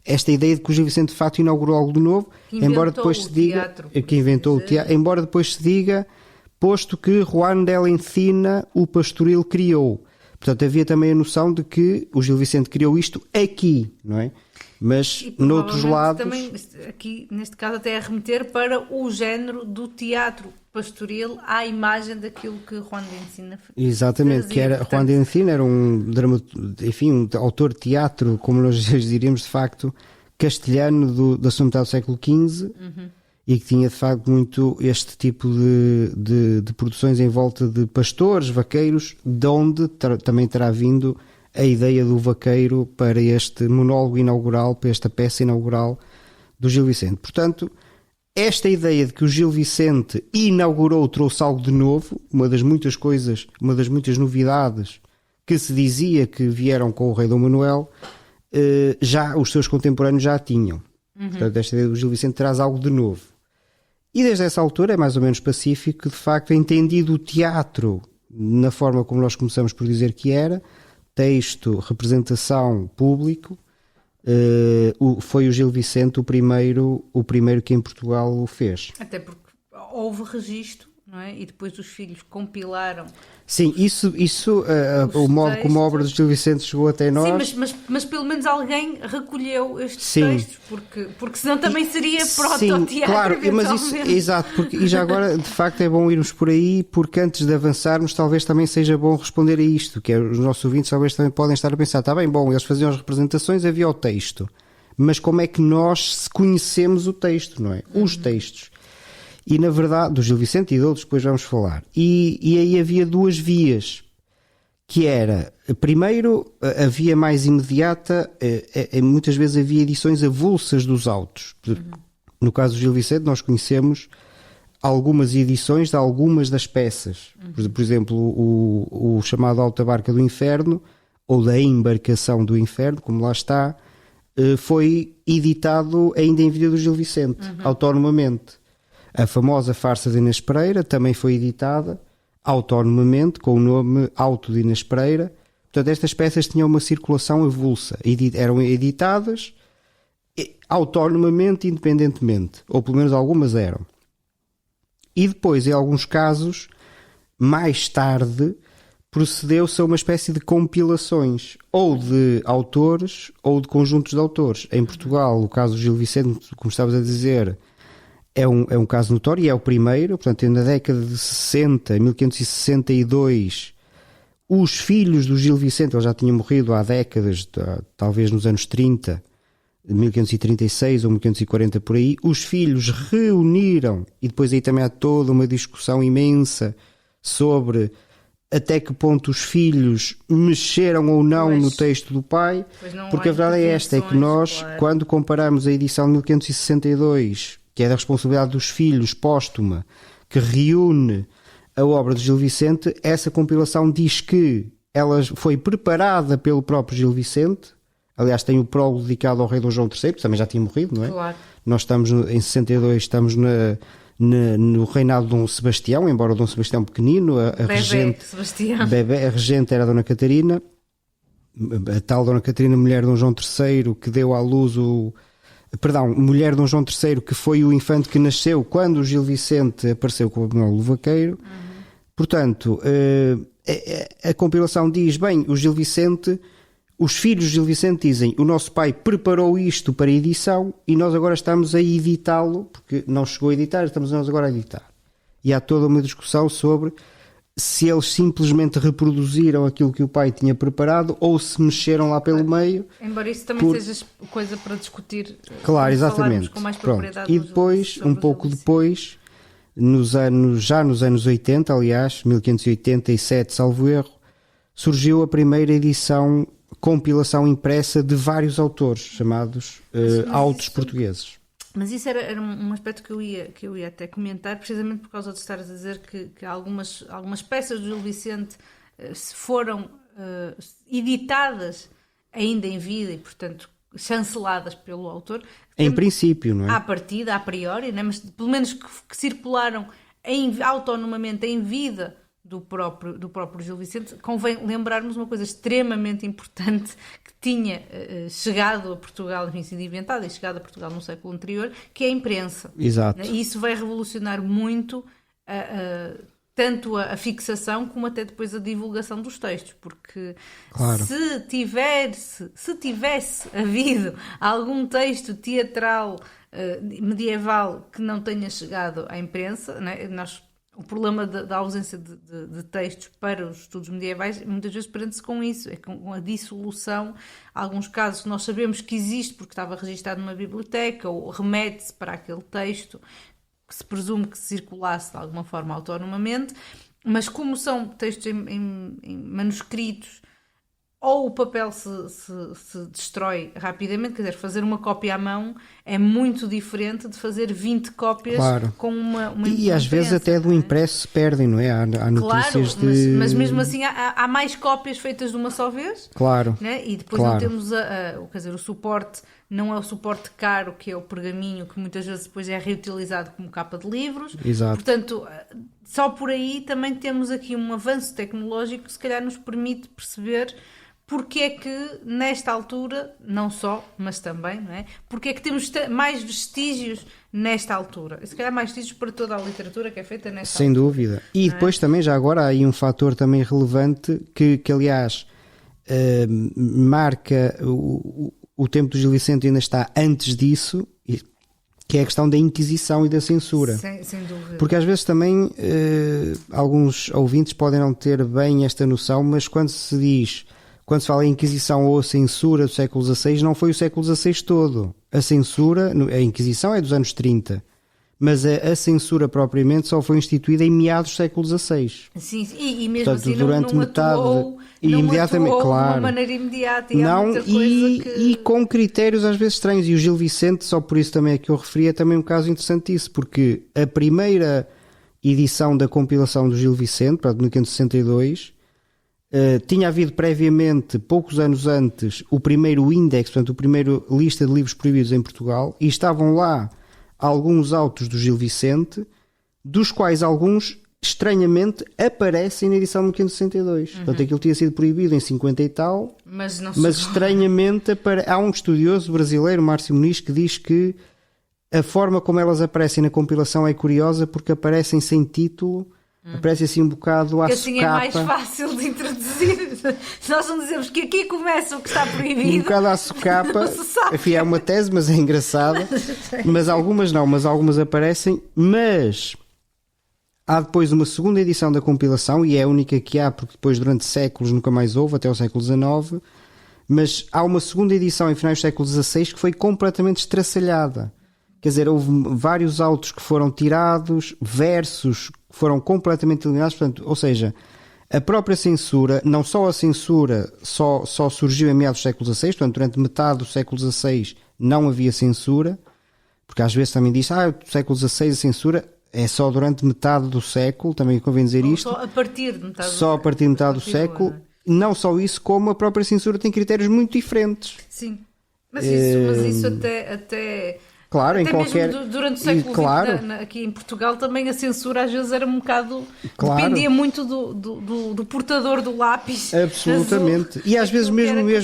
esta ideia de que o Gil Vicente de facto inaugurou algo de novo, embora depois se diga que inventou o teatro, embora depois se diga, posto que Juan de la Encina o Pastoril criou. Portanto, havia também a noção de que o Gil Vicente criou isto aqui, não é? Mas noutros lados... Também, aqui, neste caso, até a remeter para o género do teatro pastoril à imagem daquilo que Juan de Encina Exatamente, fazia. que era Portanto, Juan de Encina era um um autor de teatro, como nós diríamos de facto, castelhano da segunda metade do século XV, e que tinha de facto muito este tipo de produções em volta de pastores, vaqueiros, de onde também terá vindo a ideia do vaqueiro para este monólogo inaugural, para esta peça inaugural do Gil Vicente. Portanto, esta ideia de que o Gil Vicente inaugurou, trouxe algo de novo, uma das muitas coisas, uma das muitas novidades que se dizia que vieram com o rei Dom Manuel, já os seus contemporâneos já tinham. Portanto, esta ideia do Gil Vicente traz algo de novo. E desde essa altura é mais ou menos pacífico que, de facto, é entendido o teatro na forma como nós começamos por dizer que era, texto, representação, público. Foi o Gil Vicente o primeiro que em Portugal o fez. Até porque houve registro, não é? E depois os filhos compilaram. Sim, isso o modo como a obra do Gil Vicente chegou até nós. Sim, mas pelo menos alguém recolheu estes Sim. textos, porque senão também seria Sim, proto-teatro. claro, mas isso, exato, e já agora de facto é bom irmos por aí, porque antes de avançarmos talvez também seja bom responder a isto, que é, os nossos ouvintes talvez também podem estar a pensar, está bem, bom, eles faziam as representações, havia o texto, mas como é que nós conhecemos o texto, não é? Os textos. E na verdade, do Gil Vicente e de outros, depois vamos falar. E aí havia duas vias, que era, primeiro, a via mais imediata, muitas vezes havia edições avulsas dos autos. No caso do Gil Vicente, nós conhecemos algumas edições de algumas das peças. Por exemplo, o chamado Auto da Barca do Inferno, ou da Embarcação do Inferno, como lá está, foi editado ainda em vida do Gil Vicente, autonomamente. A famosa Farsa de Inês Pereira também foi editada autonomamente, com o nome Auto de Inês Pereira. Portanto, estas peças tinham uma circulação avulsa. Eram editadas autonomamente, independentemente. Ou pelo menos algumas eram. E depois, em alguns casos, mais tarde, procedeu-se a uma espécie de compilações, ou de autores, ou de conjuntos de autores. Em Portugal, o caso do Gil Vicente, como estavas a dizer, é um caso notório e é o primeiro. Portanto, na década de 60, 1562, os filhos do Gil Vicente, ele já tinha morrido há décadas, talvez nos anos 30, 1536 ou 1540 por aí, os filhos reuniram, e depois aí também há toda uma discussão imensa sobre até que ponto os filhos mexeram ou não no texto do pai, porque a verdade é esta, é que nós, quando comparamos a edição de 1562, que é da responsabilidade dos filhos, póstuma, que reúne a obra de Gil Vicente, essa compilação diz que ela foi preparada pelo próprio Gil Vicente. Aliás, tem o prólogo dedicado ao rei Dom João III, que também já tinha morrido, não é? Claro. Nós estamos em 62, estamos no reinado de Dom Sebastião, embora o Dom Sebastião pequenino, a regente era a Dona Catarina, a tal Dona Catarina, mulher de Dom João III, que deu à luz mulher de Dom João III, que foi o infante que nasceu quando o Gil Vicente apareceu com o Manuel Vaqueiro. Portanto, a compilação diz, bem, o Gil Vicente, os filhos de Gil Vicente dizem, o nosso pai preparou isto para edição e nós agora estamos a editá-lo, porque não chegou a editar, estamos nós agora a editar. E há toda uma discussão sobre se eles simplesmente reproduziram aquilo que o pai tinha preparado ou se mexeram lá pelo meio. Embora isso também seja coisa para discutir. Claro, exatamente. Com mais propriedade. E depois, um pouco depois, já nos anos 80, aliás, 1587, salvo erro, surgiu a primeira edição, compilação impressa de vários autores, chamados autos portugueses. Mas isso era um aspecto que eu ia até comentar, precisamente por causa de estares a dizer que algumas peças do Gil Vicente foram editadas ainda em vida e, portanto, chanceladas pelo autor. Em princípio, não é? À partida, a priori, né? Mas pelo menos que circularam autonomamente em vida do próprio Gil Vicente. Convém lembrarmos uma coisa extremamente importante que tinha chegado a Portugal, enfim, sido inventada e chegado a Portugal no século anterior, que é a imprensa. Exato. E isso vai revolucionar muito tanto a fixação como até depois a divulgação dos textos, porque claro, se tivesse havido algum texto teatral medieval que não tenha chegado à imprensa, né, o problema da ausência de textos para os estudos medievais muitas vezes prende-se com isso, é com a dissolução. Alguns casos nós sabemos que existe porque estava registado numa biblioteca ou remete-se para aquele texto que se presume que circulasse de alguma forma autonomamente, mas como são textos em manuscritos, ou o papel se destrói rapidamente, quer dizer, fazer uma cópia à mão é muito diferente de fazer 20 cópias com uma E às vezes até do impresso se perdem, não é? Há notícias de... mas mesmo assim há mais cópias feitas de uma só vez. Claro. Né? E depois não temos quer dizer, o suporte, não é o suporte caro, que é o pergaminho, que muitas vezes depois é reutilizado como capa de livros. Exato. Portanto, só por aí também temos aqui um avanço tecnológico que se calhar nos permite perceber porque é que nesta altura, não só, mas também, não é? Porque é que temos mais vestígios nesta altura? E se calhar mais vestígios para toda a literatura que é feita nesta Sem altura. dúvida. E depois também, já agora, há aí um fator também relevante que aliás, marca o tempo do Gil Vicente ainda está antes disso, que é a questão da Inquisição e da censura. Sem dúvida. Porque às vezes também alguns ouvintes podem não ter bem esta noção, mas quando se fala em Inquisição ou censura do século XVI, não foi o século XVI todo. A censura, a Inquisição é dos anos 30, mas a censura propriamente só foi instituída em meados do século XVI. Sim, e mesmo Portanto, assim durante não metade atuou, e não imediatamente, atuou claro. de uma maneira imediata. E com critérios às vezes estranhos. E o Gil Vicente, só por isso também é que eu referi, é também um caso interessante isso, porque a primeira edição da compilação do Gil Vicente, para 1562, tinha havido previamente, poucos anos antes, o primeiro índex, portanto, o primeiro lista de livros proibidos em Portugal, e estavam lá alguns autos do Gil Vicente, dos quais alguns, estranhamente, aparecem na edição de 1562. Portanto, aquilo tinha sido proibido em 50 e tal, mas estranhamente há um estudioso brasileiro, Márcio Muniz, que diz que a forma como elas aparecem na compilação é curiosa porque aparecem sem título. Aparece assim um bocado à assim socapa. É mais fácil de introduzir. Se nós não dizemos que aqui começa o que está proibido. Um bocado à socapa. Enfim, é uma tese, mas é engraçada. Mas algumas não, mas algumas aparecem. Mas há depois uma segunda edição da compilação, e é a única que há, porque depois durante séculos nunca mais houve, até o século XIX. Mas há uma segunda edição em finais do século XVI que foi completamente estraçalhada. Quer dizer, houve vários autos que foram tirados, versos que foram completamente eliminados, portanto, ou seja, a própria censura, não só a censura só surgiu em meados do século XVI, portanto, durante metade do século XVI não havia censura, porque às vezes também diz, do século XVI a censura é só durante metade do século, também convém dizer isto. Só a partir de metade só a partir de metade do século. Não só isso, como a própria censura tem critérios muito diferentes. Sim, mas isso até Claro, até em qualquer... mesmo durante o século XX, aqui em Portugal também a censura às vezes era um bocado... Claro. Dependia muito do portador do lápis. Absolutamente. E às vezes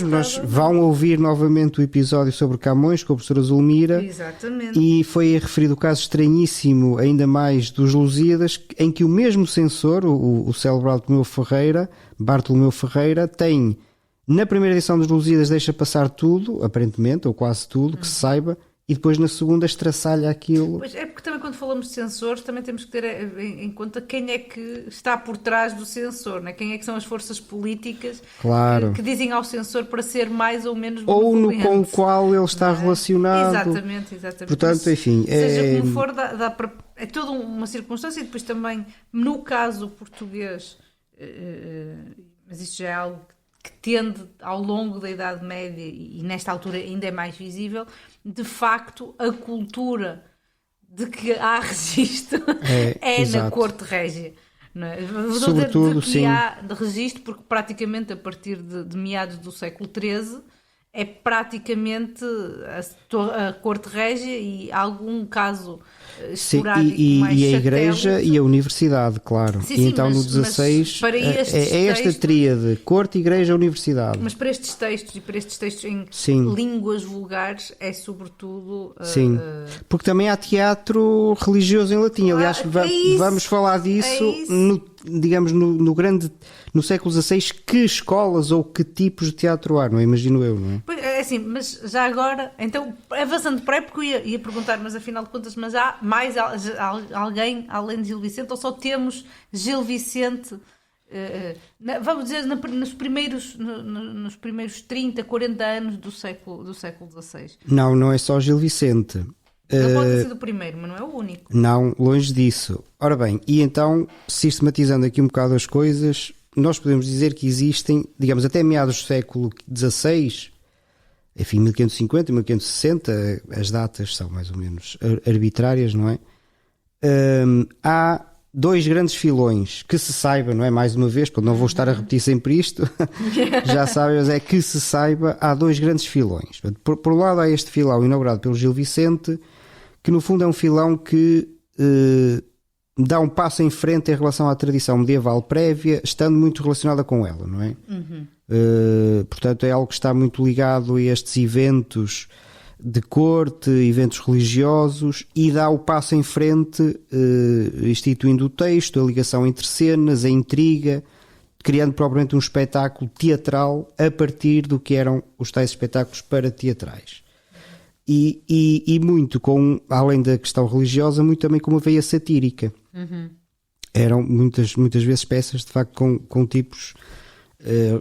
nós vão ouvir novamente o episódio sobre Camões com a professora Zulmira. Exatamente. E foi referido o caso estranhíssimo, ainda mais, dos Lusíadas, em que o mesmo censor, o célebre Bartolomeu Ferreira, tem, na primeira edição dos Lusíadas, deixa passar tudo, aparentemente, ou quase tudo, que se saiba, e depois na segunda estraçalha aquilo. Pois é, porque também quando falamos de censores também temos que ter em conta quem é que está por trás do censor, né? Quem é que são as forças políticas que dizem ao censor para ser mais ou menos benevolente. Ou com o qual ele está relacionado. Exatamente. Portanto, enfim... Seja como for, dá para... É toda uma circunstância, e depois também, no caso português, mas isto já é algo que tende ao longo da Idade Média, e nesta altura ainda é mais visível, de facto a cultura de que há registro é na corte régia. Não é? Sobretudo, de que sim. há de registro, porque praticamente a partir de meados do século XIII é praticamente a corte régia e algum caso esporádico mais e a igreja e a universidade, claro. Sim, e então no XVI para é esta tríade, corte, igreja, universidade. Mas para estes textos e para estes textos em línguas vulgares é sobretudo... Sim, porque também há teatro religioso em latim. Aliás, vamos falar disso no século XVI, que escolas ou que tipos de teatro há, não é? Imagino eu, não é? É assim, mas já agora, então, avançando para porque eu ia perguntar, mas afinal de contas, mas há mais alguém além de Gil Vicente, ou só temos Gil Vicente, vamos dizer, nos primeiros 30, 40 anos do século XVI? Não é só Gil Vicente. Não pode ter sido o primeiro, mas não é o único. Não, longe disso. Ora bem, e então, sistematizando aqui um bocado as coisas, nós podemos dizer que existem, digamos, até meados do século XVI, enfim, 1550, 1560, as datas são mais ou menos arbitrárias, não é? Há dois grandes filões, que se saiba, não é? Mais uma vez, porque não vou estar a repetir sempre isto, já sabem, mas é que se saiba, há dois grandes filões. Por um lado há este filão inaugurado pelo Gil Vicente, que no fundo é um filão que dá um passo em frente em relação à tradição medieval prévia, estando muito relacionada com ela, não é? Portanto, é algo que está muito ligado a estes eventos de corte, eventos religiosos, e dá o passo em frente, instituindo o texto, a ligação entre cenas, a intriga, criando propriamente um espetáculo teatral a partir do que eram os tais espetáculos parateatrais. E muito com, além da questão religiosa, muito também com uma veia satírica. Eram muitas vezes peças de facto com tipos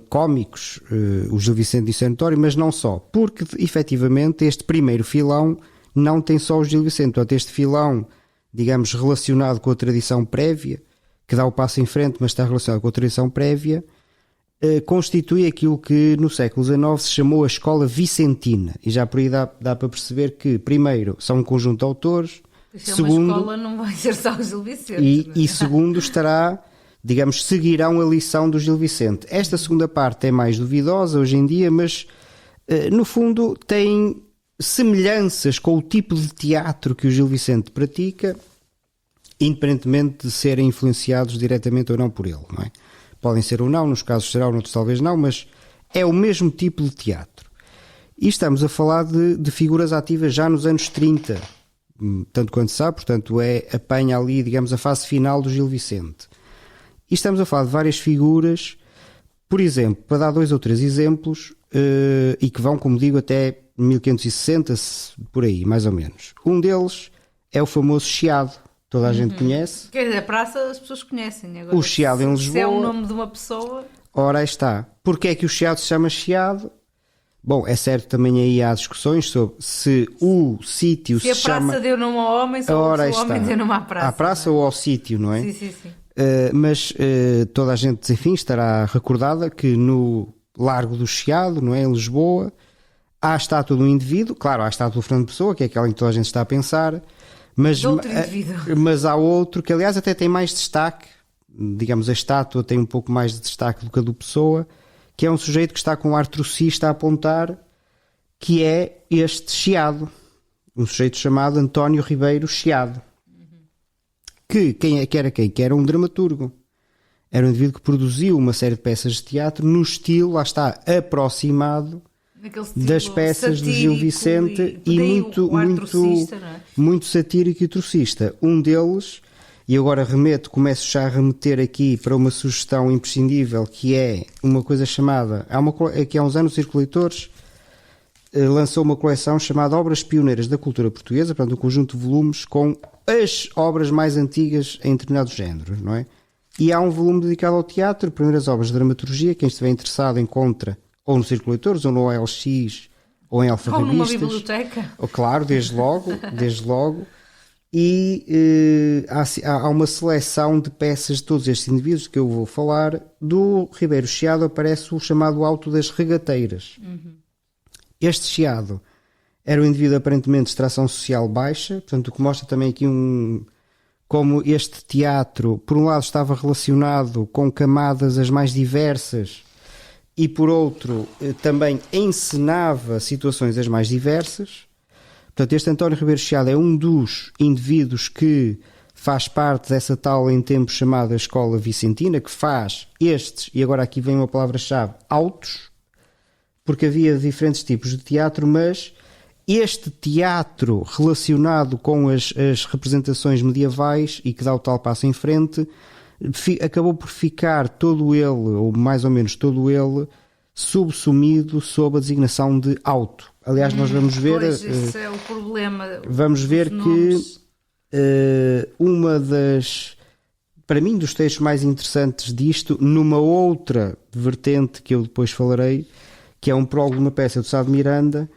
cómicos, o Gil Vicente e o Sanatório, mas não só, porque efetivamente este primeiro filão não tem só o Gil Vicente. Portanto, este filão, digamos, relacionado com a tradição prévia, que dá o passo em frente, mas está relacionado com a tradição prévia, constitui aquilo que no século XIX se chamou a escola vicentina, e já por aí dá para perceber que, primeiro, são um conjunto de autores, segundo, uma escola não vai ser só o Gil Vicente, e segundo, seguirão a lição do Gil Vicente. Esta segunda parte é mais duvidosa hoje em dia, mas no fundo tem semelhanças com o tipo de teatro que o Gil Vicente pratica, independentemente de serem influenciados diretamente ou não por ele, não é? Podem ser ou não, nos casos será, noutros talvez não, mas é o mesmo tipo de teatro. E estamos a falar de figuras ativas já nos anos 30, tanto quanto se sabe, portanto apanha ali, digamos, a fase final do Gil Vicente. E estamos a falar de várias figuras, por exemplo, para dar 2 ou 3 exemplos, e que vão, como digo, até 1560, por aí, mais ou menos. Um deles é o famoso Chiado. Toda a gente conhece. Quer dizer, a praça as pessoas conhecem. Agora, o Chiado em Lisboa. Se é o nome de uma pessoa... Ora, aí está. Porquê é que o Chiado se chama Chiado? Bom, é certo, também aí há discussões sobre se o sítio se chama... Se a praça deu nome ao homem, se o homem deu nome à praça. À praça, ou ao sítio, não é? Sim. Mas toda a gente, enfim, estará recordada que no Largo do Chiado, não é, em Lisboa, há a estátua de um indivíduo. Claro, há a estátua do Fernando Pessoa, que é aquela em que toda a gente está a pensar... Mas há outro que, aliás, até tem mais destaque. Digamos, a estátua tem um pouco mais de destaque do que a do Pessoa, que é um sujeito que está com um ar trocista a apontar, que é este Chiado, um sujeito chamado António Ribeiro Chiado, que era um dramaturgo. Era um indivíduo que produziu uma série de peças de teatro no estilo, lá está, aproximado das peças do Gil Vicente, e muito satírico e trocista. Um deles, e agora começo já a remeter aqui para uma sugestão imprescindível, que é uma coisa chamada, que há uns anos o Círculo de Leitores lançou uma coleção chamada Obras Pioneiras da Cultura Portuguesa, portanto um conjunto de volumes com as obras mais antigas em determinados géneros, não é? E há um volume dedicado ao teatro, primeiras obras de dramaturgia. Quem estiver interessado encontra ou no Círculo de Leitores, ou no OLX, ou em Alfarrabistas. Ou numa biblioteca. Claro, desde logo. E há uma seleção de peças de todos estes indivíduos que eu vou falar. Do Ribeiro Chiado aparece o chamado Auto das Regateiras. Este Chiado era um indivíduo aparentemente de extração social baixa, portanto, o que mostra também aqui como este teatro, por um lado, estava relacionado com camadas as mais diversas, e por outro também encenava situações as mais diversas. Portanto, este António Ribeiro Chiado é um dos indivíduos que faz parte dessa tal em tempo chamada Escola Vicentina, que faz estes, e agora aqui vem uma palavra-chave, autos, porque havia diferentes tipos de teatro, mas este teatro relacionado com as representações medievais, e que dá o tal passo em frente, acabou por ficar todo ele, ou mais ou menos todo ele, subsumido sob a designação de auto. Aliás, nós vamos ver... Pois, esse é o problema. Vamos ver que uma das... Para mim, dos textos mais interessantes disto, numa outra vertente que eu depois falarei, que é um prólogo de uma peça do Sá de Miranda,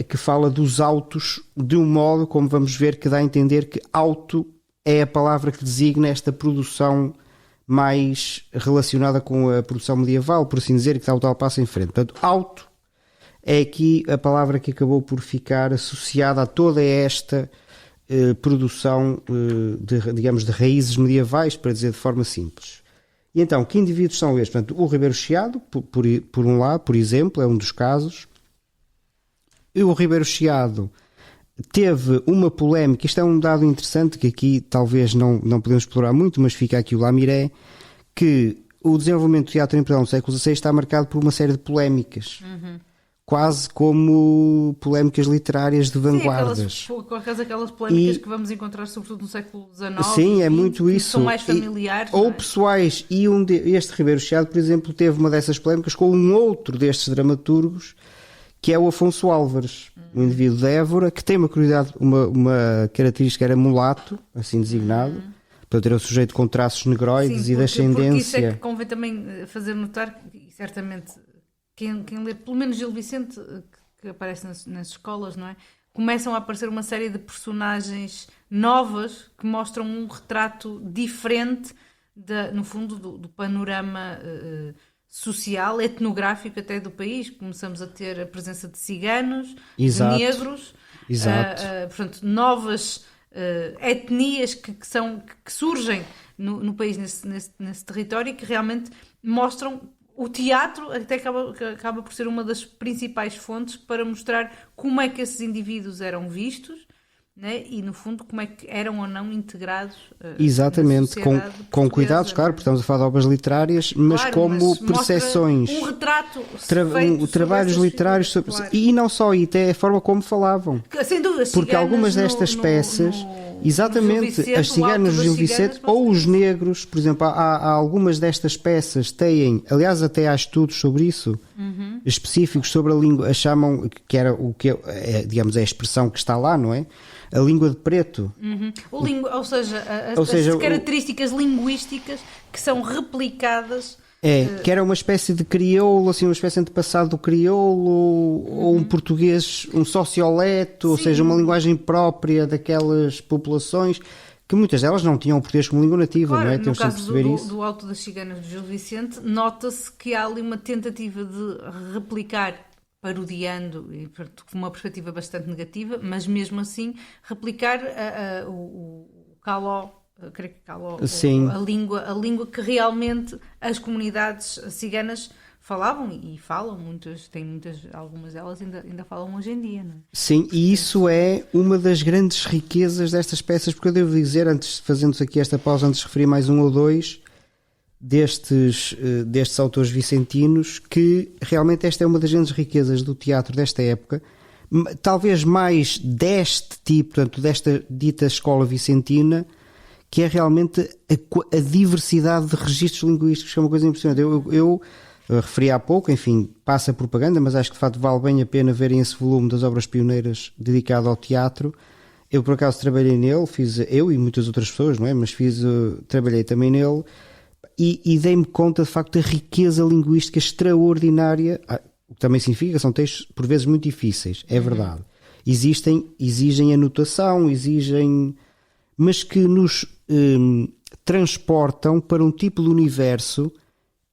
que fala dos autos de um modo, como vamos ver, que dá a entender que auto é a palavra que designa esta produção mais relacionada com a produção medieval, por assim dizer, que dá o tal passo em frente. Portanto, auto é aqui a palavra que acabou por ficar associada a toda esta produção, digamos, de raízes medievais, para dizer de forma simples. E então, que indivíduos são estes? Portanto, o Ribeiro Chiado, por um lado, por exemplo, é um dos casos. E o Ribeiro Chiado teve uma polémica, isto é um dado interessante que aqui talvez não podemos explorar muito, mas fica aqui o Lamiré, que o desenvolvimento do teatro em Portugal no século XVI está marcado por uma série de polémicas. Quase como polémicas literárias de vanguardas. Aquelas polémicas que vamos encontrar sobretudo no século XIX. Sim, é muito isso. São mais familiares. Ou pessoais. E este Ribeiro Chiado, por exemplo, teve uma dessas polémicas com um outro destes dramaturgos, que é o Afonso Álvares, um indivíduo de Évora, que tem uma característica, era mulato, assim designado, para ter o sujeito com traços negroides e de ascendência. Porque isso é que convém também fazer notar, e certamente quem lê pelo menos Gil Vicente, que aparece nas escolas, não é? Começam a aparecer uma série de personagens novas que mostram um retrato diferente, no fundo, do panorama social, etnográfico até do país. Começamos a ter a presença de ciganos, de negros, portanto, novas etnias que surgem no país, nesse território, e que realmente mostram. O teatro até acaba por ser uma das principais fontes para mostrar como é que esses indivíduos eram vistos, né? E, no fundo, como é que eram ou não integrados. Exatamente, com cuidados, claro, porque estamos a falar de obras literárias, mas claro, como percepções. Um retrato. Trabalhos literários sobre, claro. E não só, e até a forma como falavam. Sem dúvida, porque algumas destas peças. Exatamente, as ciganas do Gil Vicente ou os negros, por exemplo, há algumas destas peças têm, aliás até há estudos sobre isso, específicos sobre a língua, chamam, que era o que é, digamos, é a expressão que está lá, não é? A língua de preto. Ou seja, as características linguísticas que são replicadas. Que era uma espécie de crioulo, assim, uma espécie de antepassado do crioulo, ou um português, um socioleto, ou seja, uma linguagem própria daquelas populações, que muitas delas não tinham o português como língua nativa, claro, não é? No Temos caso de perceber isso. Do Alto das Ciganas do Gil Vicente, nota-se que há ali uma tentativa de replicar, parodiando, e com uma perspectiva bastante negativa, mas mesmo assim replicar o caló. Creio que a língua que realmente as comunidades ciganas falavam e falam, algumas delas ainda falam hoje em dia, não é? Sim, e isso é uma das grandes riquezas destas peças, porque eu devo dizer, fazendo aqui esta pausa, antes de referir mais um ou dois destes autores vicentinos, que realmente esta é uma das grandes riquezas do teatro desta época, talvez mais deste tipo, portanto, desta dita escola vicentina, que é realmente a diversidade de registros linguísticos, que é uma coisa impressionante. Eu referi há pouco, enfim, passa a propaganda, mas acho que de facto vale bem a pena verem esse volume das obras pioneiras dedicado ao teatro. Eu por acaso trabalhei nele, eu e muitas outras pessoas, não é? Mas trabalhei também nele e dei-me conta de facto da riqueza linguística extraordinária, o que também significa que são textos por vezes muito difíceis, é verdade. Exigem anotação, mas que nos transportam para um tipo de universo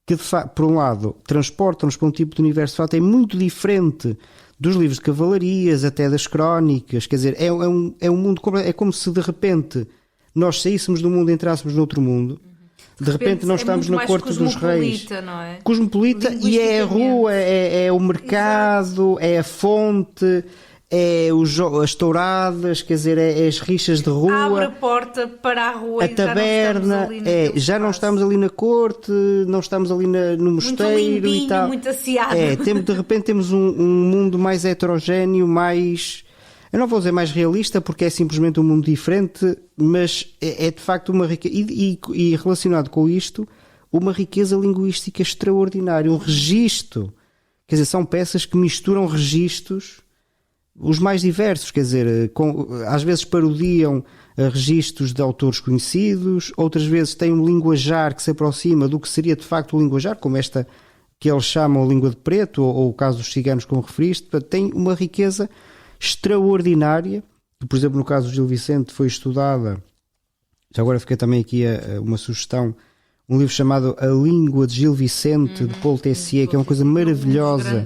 que, de facto, por um lado, transportam-nos para um tipo de universo de facto é muito diferente dos livros de cavalarias, até das crónicas, quer dizer, é um mundo, é como se de repente nós saíssemos do mundo e entrássemos noutro mundo. De repente não estamos na corte dos reis. Não é? Cosmopolita, e é a rua, é o mercado, exato. É a fonte, é as touradas, quer dizer, é as rixas de rua. Abre a porta para a rua, a taberna, já não estamos ali na corte, não estamos ali no mosteiro, muito limpinho, e tal. Muito aciado. De repente temos um mundo mais heterogéneo, mais, eu não vou dizer mais realista, porque é simplesmente um mundo diferente, mas é de facto uma riqueza. E relacionado com isto, uma riqueza linguística extraordinária, um registro. Quer dizer, são peças que misturam registros os mais diversos, quer dizer, às vezes parodiam registros de autores conhecidos, outras vezes têm um linguajar que se aproxima do que seria de facto o linguajar, como esta que eles chamam língua de preto, ou o caso dos ciganos, como referiste. Portanto, tem uma riqueza extraordinária, que, por exemplo, no caso do Gil Vicente foi estudada, já agora fica também aqui uma sugestão, um livro chamado A Língua de Gil Vicente, de Paul Tessier, que é uma coisa maravilhosa.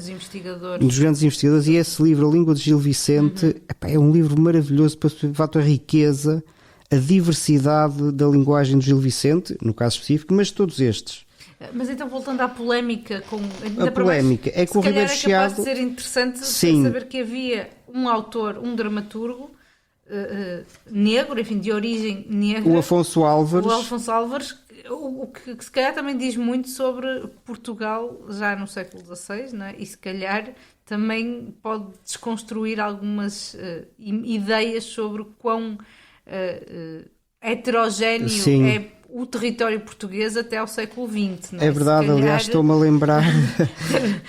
Um dos grandes investigadores. E esse livro, A Língua de Gil Vicente, é um livro maravilhoso para perceber, de facto, a riqueza, a diversidade da linguagem de Gil Vicente, no caso específico, mas de todos estes. Mas então, voltando à polémica, a polémica é que o Ribeiro Chiado... Se calhar é capaz de ser interessante saber que havia um autor, um dramaturgo negro, enfim, de origem negra, o Afonso Álvares, o que se calhar também diz muito sobre Portugal já no século XVI, não é? E se calhar também pode desconstruir algumas ideias sobre quão heterogéneo é o território português até ao século XX. Não é? É verdade, calhar... aliás, estou-me a lembrar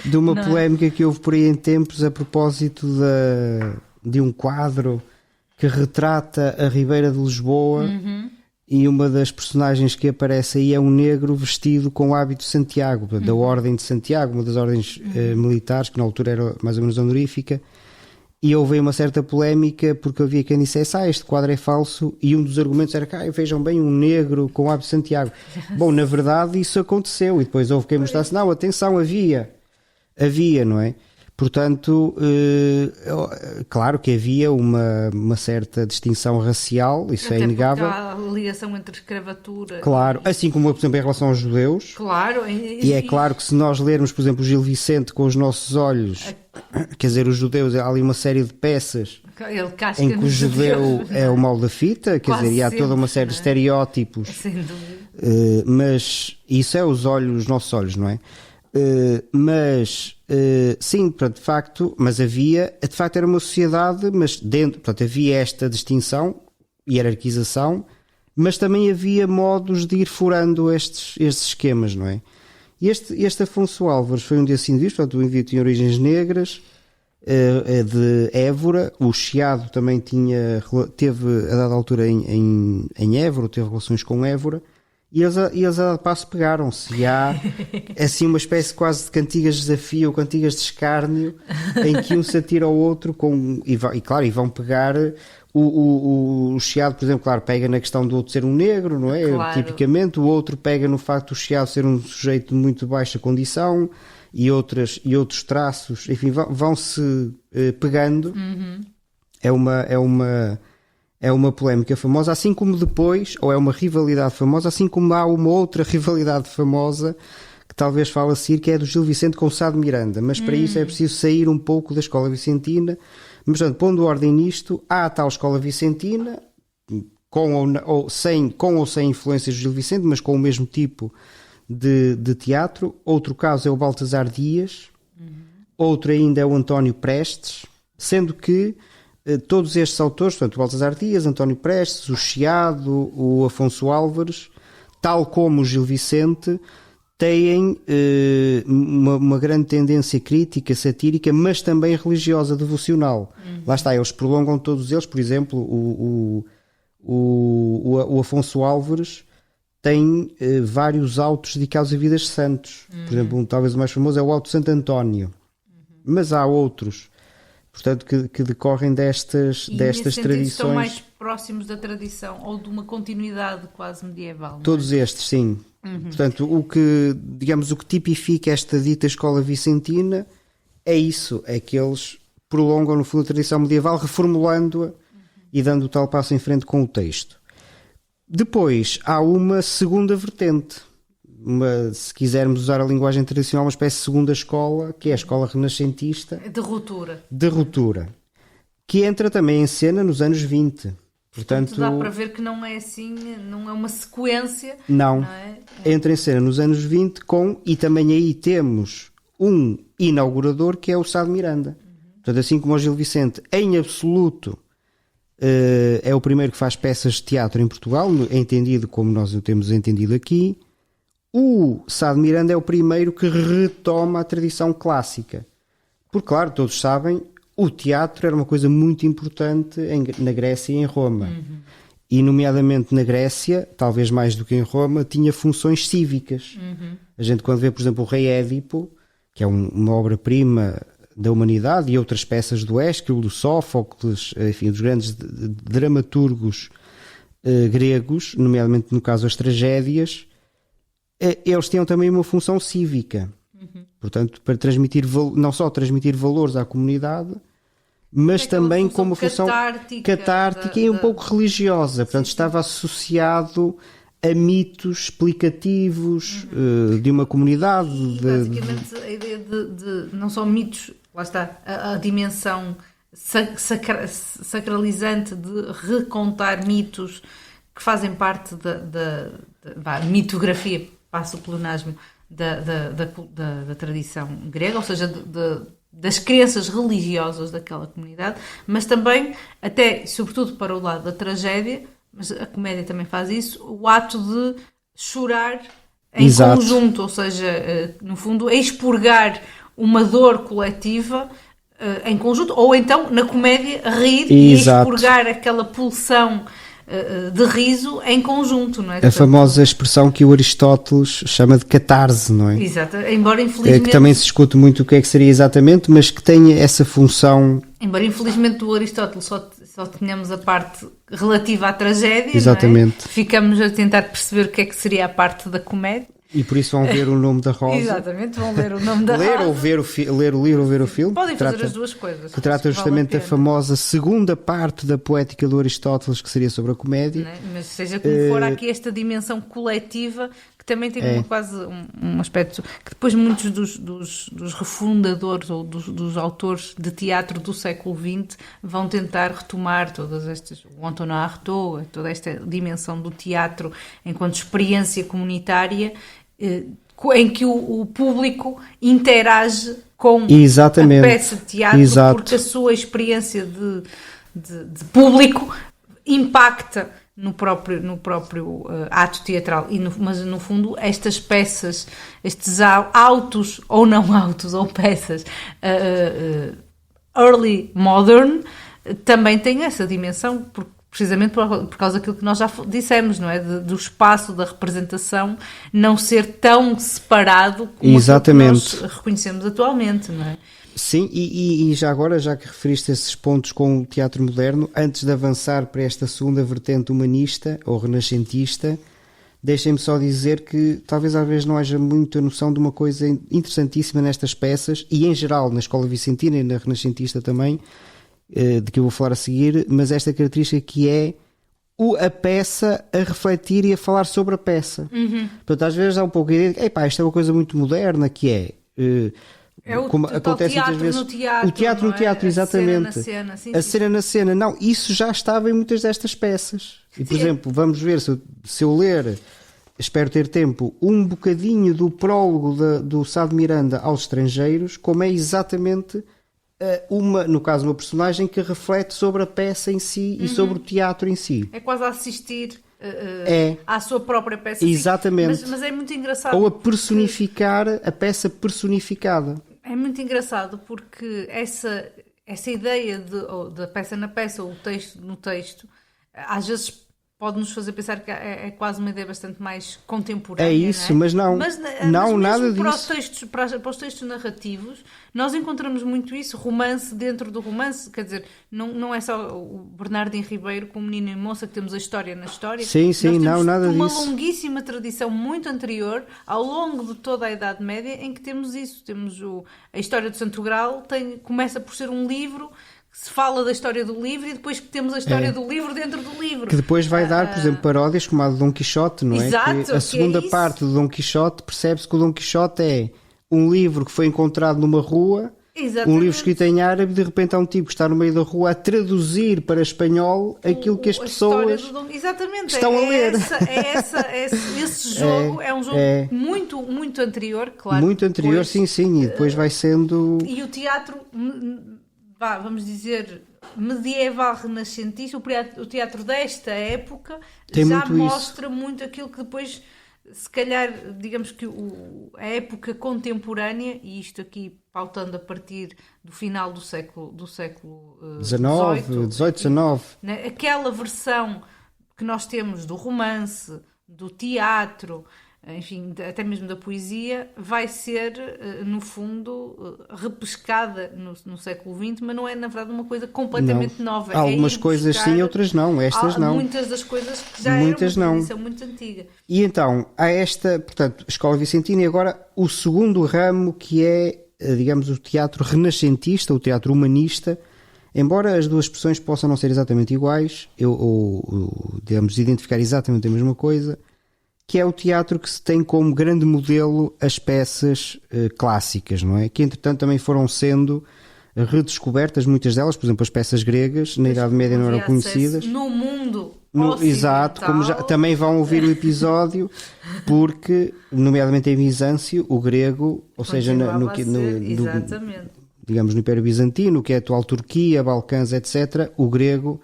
de uma polémica que houve por aí em tempos a propósito de um quadro que retrata a Ribeira de Lisboa, e uma das personagens que aparece aí é um negro vestido com o hábito de Santiago, da Ordem de Santiago, uma das ordens militares, que na altura era mais ou menos honorífica, e houve uma certa polémica porque havia quem dissesse, este quadro é falso, e um dos argumentos era, vejam bem, um negro com o hábito de Santiago. Bom, na verdade isso aconteceu, e depois houve quem mostrasse, não, atenção, havia, não é? Portanto, claro que havia uma certa distinção racial, isso até é inegável. Há a ligação entre escravatura. Claro, assim como, por exemplo, em relação aos judeus. Claro. E é claro que se nós lermos, por exemplo, o Gil Vicente com os nossos olhos, quer dizer, os judeus, há ali uma série de peças em que o judeu é o mal da fita, quer dizer, e há toda uma série de estereótipos. Sem dúvida. Mas isso é os nossos olhos, não é? Sim, de facto, mas havia, de facto era uma sociedade, mas dentro, portanto, havia esta distinção, hierarquização, mas também havia modos de ir furando estes esquemas, não é? Este Afonso Álvares foi um desses indivíduos, portanto, o indivíduo tinha origens negras, de Évora, o Chiado também teve, a dada altura, em Évora, teve relações com Évora. E eles a passo pegaram-se, e há assim uma espécie quase de cantigas de desafio ou cantigas de escárnio, em que um se atira ao outro e vão pegar o Chiado, por exemplo, claro, pega na questão do outro ser um negro, não é? Claro. Tipicamente, o outro pega no facto do Chiado ser um sujeito de muito baixa condição e outros traços, enfim, vão-se pegando. É uma polémica famosa, assim como depois, ou é uma rivalidade famosa, assim como há uma outra rivalidade famosa, que talvez fale a seguir, que é do Gil Vicente com o Sá de Miranda, mas para isso é preciso sair um pouco da escola vicentina. Mas, portanto, pondo ordem nisto, há a tal escola vicentina, com ou sem influências do Gil Vicente, mas com o mesmo tipo de teatro. Outro caso é o Baltasar Dias, outro ainda é o António Prestes, sendo que todos estes autores, portanto, o Baltasar Dias, António Prestes, o Chiado, o Afonso Álvares, tal como o Gil Vicente, têm uma grande tendência crítica, satírica, mas também religiosa, devocional. Lá está, eles prolongam todos eles, por exemplo, o Afonso Álvares tem vários autos dedicados a vidas de santos. Por exemplo, talvez o mais famoso é o auto de Santo António. Mas há outros, portanto, que decorrem destas tradições. Estão mais próximos da tradição ou de uma continuidade quase medieval. Todos estes, sim. Portanto, o que tipifica esta dita escola vicentina é isso, é que eles prolongam, no fundo, a tradição medieval, reformulando-a e dando o tal passo em frente com o texto. Depois, há uma segunda vertente, se quisermos usar a linguagem tradicional, uma espécie de segunda escola, que é a escola renascentista. De ruptura. Que entra também em cena nos anos 20. Portanto, dá para ver que não é assim, não é uma sequência. Não é? Entra em cena nos anos 20 e também aí temos um inaugurador que é o Sá de Miranda. Portanto, assim como o Gil Vicente, em absoluto, é o primeiro que faz peças de teatro em Portugal, entendido como nós o temos entendido aqui. O Sá de Miranda é o primeiro que retoma a tradição clássica. Porque, claro, todos sabem, o teatro era uma coisa muito importante na Grécia e em Roma. E, nomeadamente na Grécia, talvez mais do que em Roma, tinha funções cívicas. A gente, quando vê, por exemplo, o Rei Édipo, que é uma obra-prima da humanidade, e outras peças do Ésquilo, do Sófocles, enfim, dos grandes dramaturgos gregos, nomeadamente no caso as tragédias, eles tinham também uma função cívica. Portanto, para transmitir, não só transmitir valores à comunidade, mas também com uma função catártica e um pouco religiosa. Portanto, estava associado a mitos explicativos de uma comunidade. Basicamente, a ideia de não só mitos, lá está, a dimensão sacralizante de recontar mitos que fazem parte da mitografia, passo o pleonasmo, da tradição grega, ou seja, das crenças religiosas daquela comunidade, mas também, até, sobretudo para o lado da tragédia, mas a comédia também faz isso, o ato de chorar em conjunto, ou seja, no fundo, expurgar uma dor coletiva em conjunto, ou então, na comédia, rir e expurgar aquela pulsão de riso em conjunto, não é? A famosa expressão que o Aristóteles chama de catarse, não é? Exato, embora infelizmente... que também se discute muito o que é que seria exatamente, mas que tenha essa função... Embora infelizmente do Aristóteles só tenhamos a parte relativa à tragédia, exatamente. Não é? Ficamos a tentar perceber o que é que seria a parte da comédia. E por isso vão ver o nome da Rosa. Exatamente, vão ler o nome da Rosa. Ler o livro ou ver o filme. Podem fazer as duas coisas. Que trata justamente da famosa segunda parte da poética do Aristóteles, que seria sobre a comédia. Não é? Mas seja como for, há aqui esta dimensão coletiva que também tem quase um aspecto que depois muitos dos refundadores ou dos autores de teatro do século XX vão tentar retomar todas estas, o Antonin Artaud, toda esta dimensão do teatro enquanto experiência comunitária, em que o público interage com exatamente. A peça de teatro, porque a sua experiência de público impacta no próprio ato teatral. Mas, no fundo, estas peças, estes autos ou não autos, ou peças early modern, também têm essa dimensão, precisamente por causa daquilo que nós já dissemos, não é? Do espaço da representação não ser tão separado como exatamente. Que nós reconhecemos atualmente, não é? Sim, e já agora, já que referiste esses pontos com o teatro moderno, antes de avançar para esta segunda vertente humanista ou renascentista, deixem-me só dizer que talvez às vezes não haja muita noção de uma coisa interessantíssima nestas peças, e em geral na Escola Vicentina e na renascentista também, de que eu vou falar a seguir, mas esta característica que é a peça a refletir e a falar sobre a peça. Portanto, às vezes há um pouco a ideia de que isto é uma coisa muito moderna, que é como acontece muitas vezes, o teatro no teatro, exatamente, a cena na cena, não, isso já estava em muitas destas peças. E, por exemplo, vamos ver, se eu ler, espero ter tempo, um bocadinho do prólogo do Sá de Miranda aos estrangeiros, como é exatamente no caso, uma personagem que reflete sobre a peça em si e sobre o teatro em si. É quase a assistir à sua própria peça. Exatamente. Mas é muito engraçado. Ou a personificar a peça personificada. É muito engraçado porque essa ideia da peça na peça, ou o texto no texto, às vezes pode-nos fazer pensar que é quase uma ideia bastante mais contemporânea. É isso, não é? mas não, nada para disso. Para os textos narrativos, nós encontramos muito isso, romance dentro do romance, quer dizer, não é só o Bernardino Ribeiro com Menino e Moça que temos a história na história. Sim, nós temos nada uma disso. longuíssima tradição muito anterior, ao longo de toda a Idade Média, em que temos isso. Temos a história do Santo Graal, começa por ser um livro que se fala da história do livro e depois que temos a história do livro dentro do livro. Que depois vai dar, por exemplo, paródias como a de Dom Quixote, não é? Exato, que a segunda parte do Dom Quixote, percebe-se que o Dom Quixote é um livro que foi encontrado numa rua, um livro escrito em árabe, de repente há um tipo que está no meio da rua a traduzir para espanhol aquilo que as pessoas estão a ler. Esse jogo é um jogo muito, muito anterior, claro. Muito anterior, depois, sim, e depois vai sendo... E o teatro... vamos dizer, medieval renascentista, o teatro desta época já mostra muito aquilo que depois se calhar, digamos que a época contemporânea, e isto aqui pautando a partir do final do século XIX, 19. Né? Aquela versão que nós temos do romance, do teatro, enfim, até mesmo da poesia, vai ser, no fundo, repescada no século XX, mas não é, na verdade, uma coisa completamente nova. Algumas coisas sim, outras não. Estas não. Muitas das coisas que já muitas eram uma não. tradição muito antiga. E então, há esta, portanto, Escola Vicentina, e agora o segundo ramo, que é, digamos, o teatro renascentista, o teatro humanista. Embora as duas expressões possam não ser exatamente iguais, ou digamos, identificar exatamente a mesma coisa, que é o teatro que se tem como grande modelo as peças clássicas, não é? Que entretanto também foram sendo redescobertas, muitas delas, por exemplo, as peças gregas, na Idade Média não eram conhecidas. No mundo ocidental. Exato, como já também vão ouvir o episódio, porque, nomeadamente em Bizâncio, o grego, ou seja, digamos no Império Bizantino, que é a atual Turquia, Balcãs, etc., o grego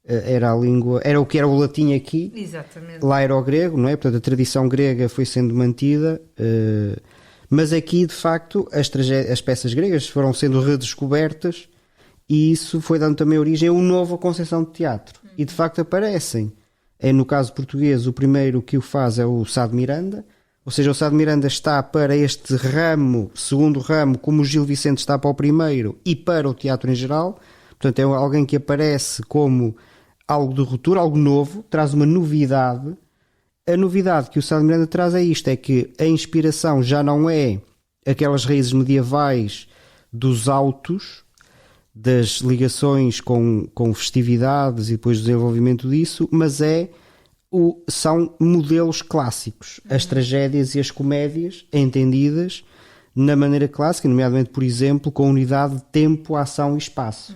era a língua, era o que era o latim aqui. Exatamente. Lá era o grego, não é? Portanto, a tradição grega foi sendo mantida, mas aqui, de facto, as peças gregas foram sendo redescobertas e isso foi dando também origem a uma nova concepção de teatro. E, de facto, aparecem. No caso português, o primeiro que o faz é o Sá de Miranda, ou seja, o Sá de Miranda está para este ramo, segundo ramo, como o Gil Vicente está para o primeiro e para o teatro em geral. Portanto, é alguém que aparece como algo de ruptura, algo novo, traz uma novidade. A novidade que o Sá de Miranda traz é isto, é que a inspiração já não é aquelas raízes medievais dos autos, das ligações com festividades e depois do desenvolvimento disso, mas são modelos clássicos. As tragédias e as comédias entendidas na maneira clássica, nomeadamente, por exemplo, com unidade de tempo, ação e espaço.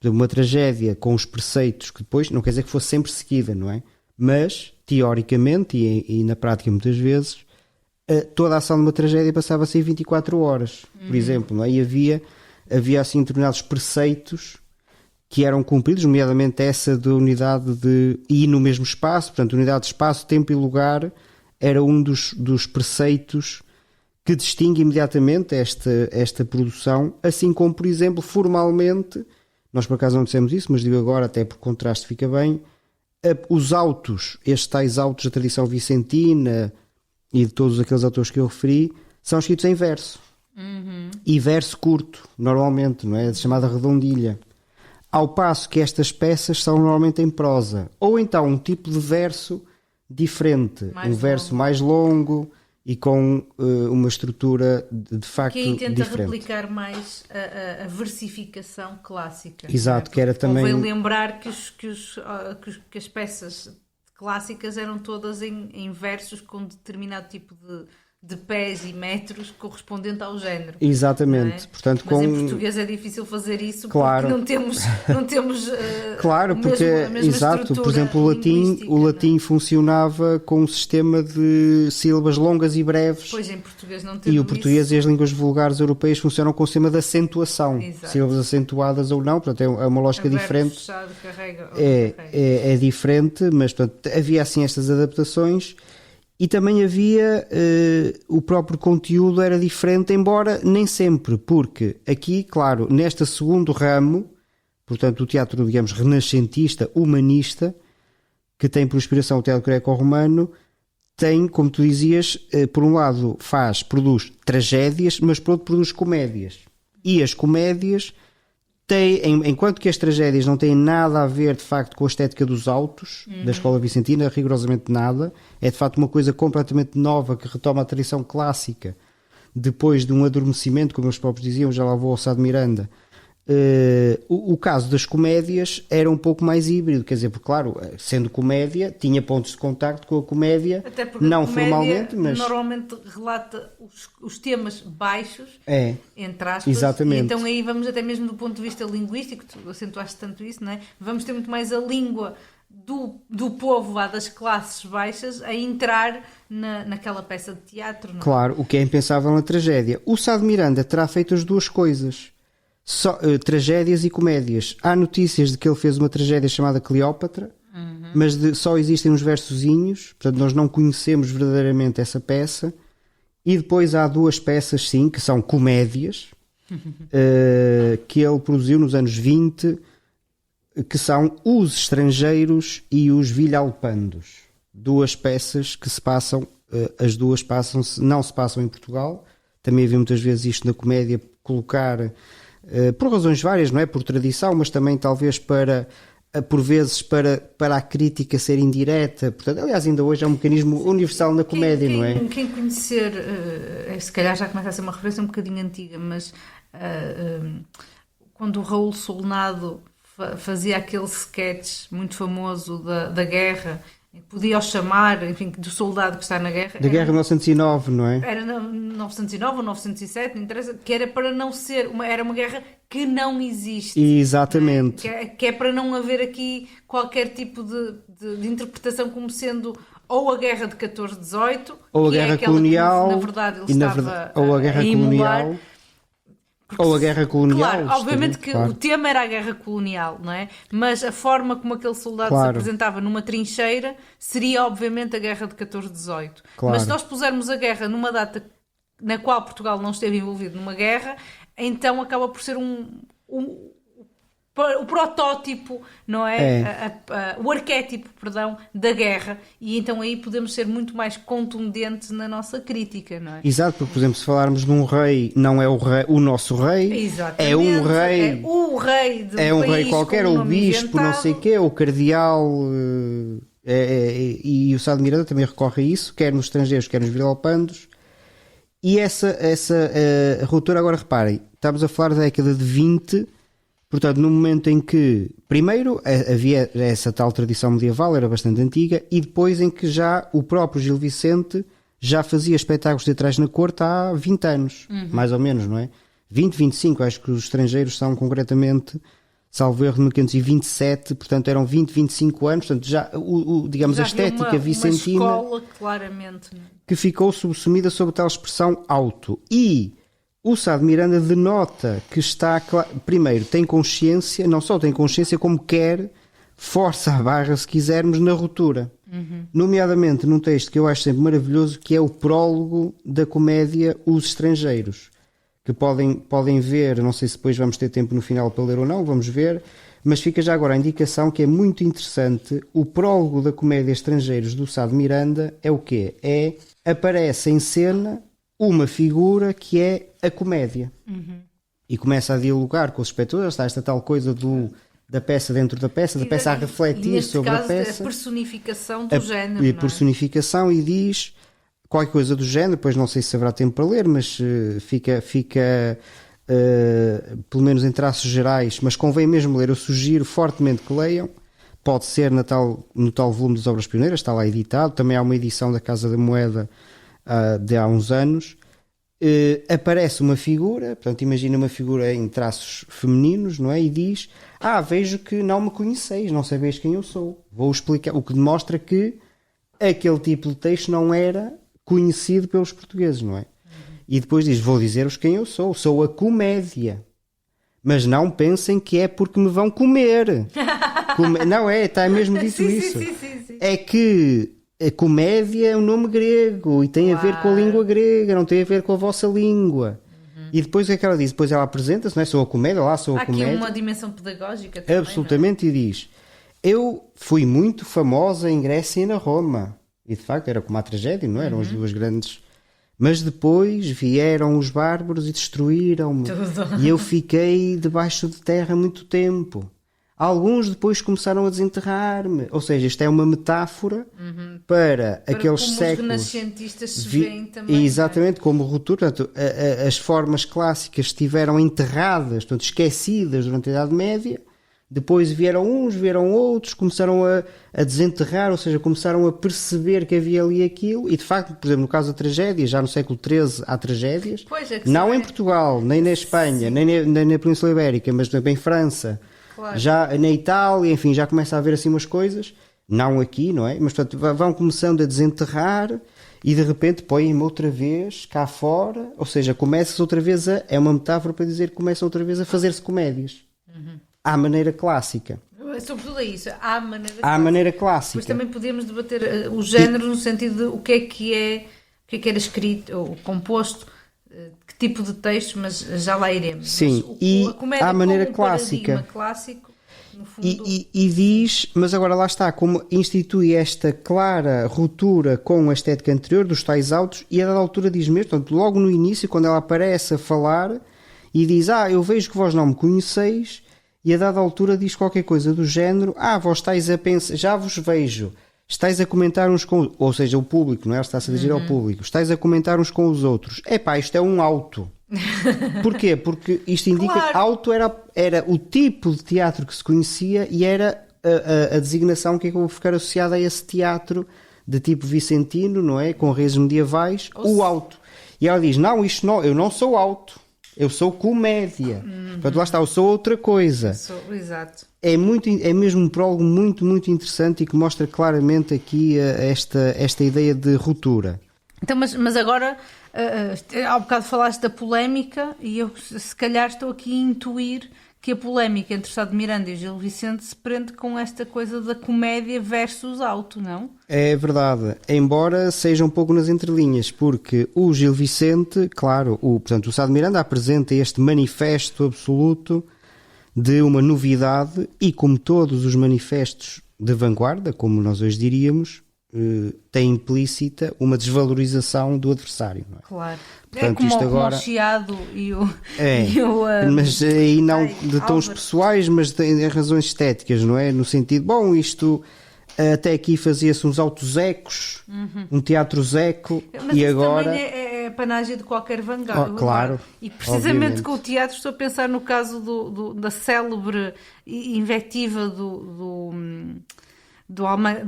Uma tragédia com os preceitos que depois, não quer dizer que fosse sempre seguida, não é? Mas, teoricamente, e na prática muitas vezes, toda a ação de uma tragédia passava-se em 24 horas, por exemplo, não é? E havia assim determinados preceitos que eram cumpridos, nomeadamente essa de unidade de ir no mesmo espaço, portanto, unidade de espaço, tempo e lugar, era um dos preceitos que distingue imediatamente esta produção, assim como, por exemplo, formalmente, nós por acaso não dissemos isso, mas digo agora, até por contraste fica bem, os autos, estes tais autos da tradição vicentina e de todos aqueles autores que eu referi, são escritos em verso. E verso curto, normalmente, não é? Chamada redondilha. Ao passo que estas peças são normalmente em prosa. Ou então um tipo de verso diferente. Verso mais longo e com uma estrutura de facto que aí tenta diferente. Replicar mais a versificação clássica. Exato, que era também... Convém lembrar que as peças clássicas eram todas em versos com determinado tipo de pés e metros correspondente ao género. Exatamente. É? Portanto, mas em português é difícil fazer isso, claro, porque não temos claro, porque a mesma exato, por exemplo, o latim funcionava com um sistema de sílabas longas e breves. Pois, em português não temos. E o português isso. E as línguas vulgares europeias funcionam com o sistema de acentuação. Exato. Sílabas acentuadas ou não, portanto é uma lógica diferente. Fechado, carrega, é diferente, mas portanto, havia assim estas adaptações. E também havia, o próprio conteúdo era diferente, embora nem sempre, porque aqui, claro, neste segundo ramo, portanto o teatro, digamos, renascentista, humanista, que tem por inspiração o teatro greco-romano, tem, como tu dizias, por um lado produz tragédias, mas por outro produz comédias. E as comédias enquanto que as tragédias não têm nada a ver de facto com a estética dos autos da Escola Vicentina, rigorosamente nada, é de facto uma coisa completamente nova que retoma a tradição clássica depois de um adormecimento, como eles próprios diziam, já lá vou ao Sá de Miranda. O caso das comédias era um pouco mais híbrido, quer dizer, porque claro, sendo comédia, tinha pontos de contacto com a comédia, não formalmente, mas normalmente relata os temas baixos, entre aspas, exatamente. E então aí vamos até mesmo do ponto de vista linguístico, tu acentuaste tanto isso, não é? Vamos ter muito mais a língua do povo lá das classes baixas a entrar naquela peça de teatro, não é? Claro, o que é impensável na tragédia. O Sá de Miranda terá feito as duas coisas. Tragédias e comédias. Há notícias de que ele fez uma tragédia chamada Cleópatra, mas só existem uns versozinhos, portanto nós não conhecemos verdadeiramente essa peça. E depois há duas peças, sim, que são comédias, que ele produziu nos anos 20, que são Os Estrangeiros e Os Villalpandos. Duas peças que se passam, as duas não se passam em Portugal. Também havia muitas vezes isto na comédia, colocar, por razões várias, não é? Por tradição, mas também talvez por vezes para a crítica ser indireta. Portanto, aliás, ainda hoje é um mecanismo universal na comédia, não é? Quem conhecer, se calhar já começa a ser uma referência um bocadinho antiga, mas quando o Raul Solnado fazia aquele sketch muito famoso da guerra, podia chamar, enfim, do soldado que está na guerra. Da guerra de 1909, não é? Era 909 ou 907, não interessa, que era para não ser, era uma guerra que não existe. Exatamente. Que é para não haver aqui qualquer tipo de interpretação como sendo ou a guerra de 14-18, ou a guerra colonial, que, na verdade, ele estava ou a guerra colonial. Porque, ou a guerra colonial. Claro, obviamente que o tema era a guerra colonial, não é? Mas a forma como aquele soldado se apresentava numa trincheira seria, obviamente, a guerra de 14-18. Mas se nós pusermos a guerra numa data na qual Portugal não esteve envolvido numa guerra, então acaba por ser o protótipo, não é? O arquétipo, perdão, da guerra, e então aí podemos ser muito mais contundentes na nossa crítica, não é? Exato, porque, por exemplo, se falarmos num rei, não é o nosso rei, exatamente, é um rei, é o rei de um é um país rei qualquer, ou o bispo, inventado. não sei o quê, ou o cardeal, e o Sá de Miranda também recorre a isso, quer nos estrangeiros, quer nos villalpandos. E essa ruptura, agora reparem, estamos a falar da década de 20. Portanto, no momento em que, primeiro, havia essa tal tradição medieval, era bastante antiga, e depois em que já o próprio Gil Vicente já fazia espetáculos teatrais na corte há 20 anos, mais ou menos, não é? 20, 25, acho que os estrangeiros são concretamente, salvo erro, de 1527, portanto eram 20, 25 anos, portanto já, digamos, já a estética vicentina, uma escola, claramente, que ficou subsumida sob tal expressão auto. E o Sá de Miranda denota que está, primeiro, tem consciência, não só tem consciência, como quer, força a barra, se quisermos, na ruptura. Nomeadamente num texto que eu acho sempre maravilhoso, que é o prólogo da comédia Os Estrangeiros, que podem ver, não sei se depois vamos ter tempo no final para ler ou não, vamos ver, mas fica já agora a indicação que é muito interessante. O prólogo da comédia Estrangeiros do Sá de Miranda é o quê? Aparece em cena uma figura que é a comédia. E começa a dialogar com os espectadores, está esta tal coisa da peça dentro da peça a refletir sobre a peça. A personificação do género. E a personificação, e diz qualquer coisa do género, depois não sei se haverá tempo para ler, mas fica pelo menos em traços gerais, mas convém mesmo ler, eu sugiro fortemente que leiam. Pode ser no tal volume das Obras Pioneiras, está lá editado, também há uma edição da Casa da Moeda de há uns anos. Aparece uma figura, portanto imagina uma figura em traços femininos, não é? E diz: vejo que não me conheceis, não sabeis quem eu sou, vou explicar, o que demonstra que aquele tipo de texto não era conhecido pelos portugueses, não é? E depois diz: vou dizer-vos quem eu sou a comédia, mas não pensem que é porque me vão comer. Não é, está mesmo dito isso. Sim. É que a comédia é um nome grego e tem a ver com a língua grega, não tem a ver com a vossa língua. E depois o que é que ela diz? Depois ela apresenta-se, não é? Sou a comédia, sou a comédia. Há aqui uma dimensão pedagógica também. Absolutamente, não é? E diz: eu fui muito famosa em Grécia e na Roma. E de facto era como a tragédia, não eram as duas grandes. Mas depois vieram os bárbaros e destruíram-me. E eu fiquei debaixo de terra muito tempo. Alguns depois começaram a desenterrar-me. Ou seja, isto é uma metáfora para aqueles como séculos. Os renascentistas se veem também. Exatamente, como ruptura. Portanto, as formas clássicas estiveram enterradas, portanto, esquecidas durante a Idade Média. Depois vieram uns, vieram outros, começaram a desenterrar, ou seja, começaram a perceber que havia ali aquilo. E de facto, por exemplo, no caso da tragédia, já no século XIII há tragédias. Não em Portugal, nem na Espanha, nem na Península Ibérica, mas também em França. Claro. Já na Itália, enfim, já começa a haver assim umas coisas, não aqui, não é? Mas portanto vão começando a desenterrar e de repente põem-me outra vez cá fora, ou seja, começa outra vez é uma metáfora para dizer que começam outra vez a fazer-se comédias à maneira clássica. sobretudo é isso, há a maneira à maneira clássica. Depois também podemos debater o género no sentido de o que era escrito ou composto, que tipo de texto, mas já lá iremos. Sim, A comédia à maneira como um clássica. paradigma clássico, no fundo... E diz, mas agora lá está, como institui esta clara ruptura com a estética anterior dos tais autos, e a dada altura diz mesmo, portanto, logo no início, quando ela aparece a falar e diz, eu vejo que vós não me conheceis, e a dada altura diz qualquer coisa do género, vós estáis a pensar, já vos vejo, estáis a comentar uns com, ou seja, o público, não é? Ela está-se a dirigir ao público, estáis a comentar uns com os outros. Isto é um auto. Porquê? Porque isto indica que auto era o tipo de teatro que se conhecia e era a designação que acabou por ficar associada a esse teatro de tipo vicentino, não é? Com raízes medievais, o auto. E ela diz, eu não sou auto. Eu sou comédia. Portanto, lá está, eu sou outra coisa. Exato. É mesmo um prólogo muito, muito interessante e que mostra claramente aqui esta ideia de ruptura. Então, mas agora, há bocado falaste da polémica e eu se calhar estou aqui a intuir que a polémica entre o Sá de Miranda e o Gil Vicente se prende com esta coisa da comédia versus auto, não? É verdade, embora seja um pouco nas entrelinhas, porque o Gil Vicente, claro, portanto, o Sá de Miranda apresenta este manifesto absoluto de uma novidade e, como todos os manifestos de vanguarda, como nós hoje diríamos, tem implícita uma desvalorização do adversário. Não é? Claro. Portanto, como, isto agora... o Chiado e o... mas aí não de tons pessoais, mas de razões estéticas, não é? No sentido, isto... Até aqui fazia-se uns autos ecos, um teatro zeco, mas e isso agora... também é a panagem de qualquer vanguarda. Claro. E precisamente obviamente. Com o teatro, estou a pensar no caso da célebre invectiva do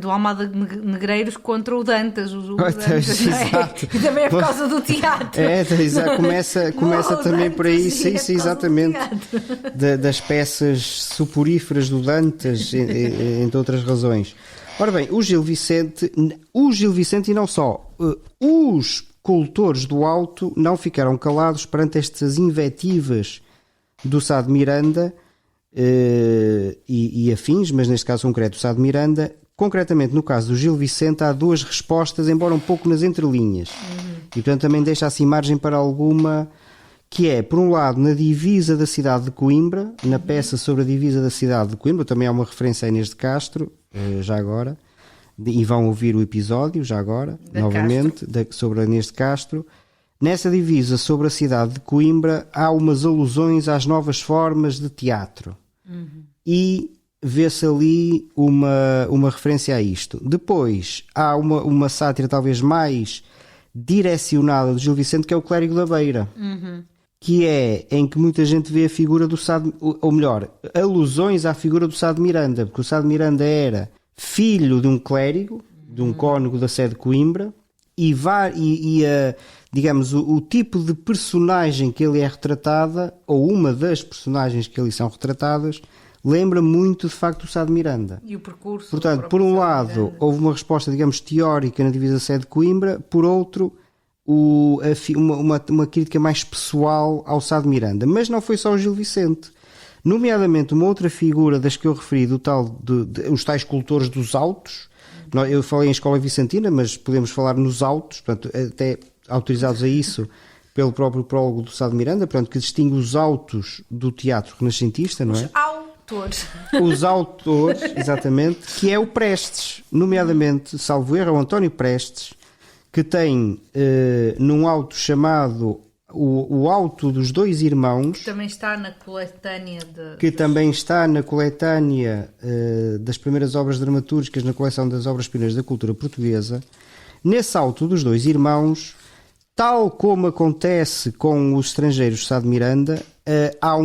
Almada Negreiros contra o Dantas. O Dantas, exato. E também é por causa do teatro. Começa também por aí, sim, exatamente. Das peças suporíferas do Dantas, entre outras razões. Ora bem, o Gil Vicente e não só, os cultores do alto não ficaram calados perante estas invectivas do Sá de Miranda e afins, mas neste caso concreto do Sá de Miranda. Concretamente no caso do Gil Vicente há duas respostas, embora um pouco nas entrelinhas, e portanto também deixa assim margem para alguma, que é, por um lado, na divisa da cidade de Coimbra, na peça sobre a divisa da cidade de Coimbra, também há uma referência a Inês de Castro, já agora, e vão ouvir o episódio, já agora, novamente, sobre a Inês de Castro. Nessa divisa sobre a cidade de Coimbra há umas alusões às novas formas de teatro. E vê-se ali uma referência a isto. Depois há uma sátira talvez mais direcionada do Gil Vicente, que é o Clérigo da Beira. Que é em que muita gente vê a figura do Sá de, ou melhor, alusões à figura do Sá de Miranda, porque o Sá de Miranda era filho de um clérigo, de um cônego da Sé de Coimbra, digamos, o tipo de personagem que ele é retratada, ou uma das personagens que ali são retratadas, lembra muito de facto o Sá de Miranda. E o percurso. Portanto, por um lado, houve uma resposta, digamos, teórica na divisa Sé de Coimbra, por outro, uma crítica mais pessoal ao Sá de Miranda. Mas não foi só o Gil Vicente. Nomeadamente, uma outra figura das que eu referi, os tais cultores dos autos. Eu falei em escola vicentina, mas podemos falar nos autos, portanto, até autorizados a isso pelo próprio prólogo do Sá de Miranda, portanto, que distingue os autos do teatro renascentista, não é? Os autores, exatamente, que é o Prestes, nomeadamente, salvo erro, é o António Prestes, que tem num auto chamado o Auto dos Dois Irmãos, que também está na coletânea das primeiras obras dramatúrgicas na coleção das obras pioneiras da cultura portuguesa. Nesse Auto dos Dois Irmãos, tal como acontece com os estrangeiros de Sá de Miranda, há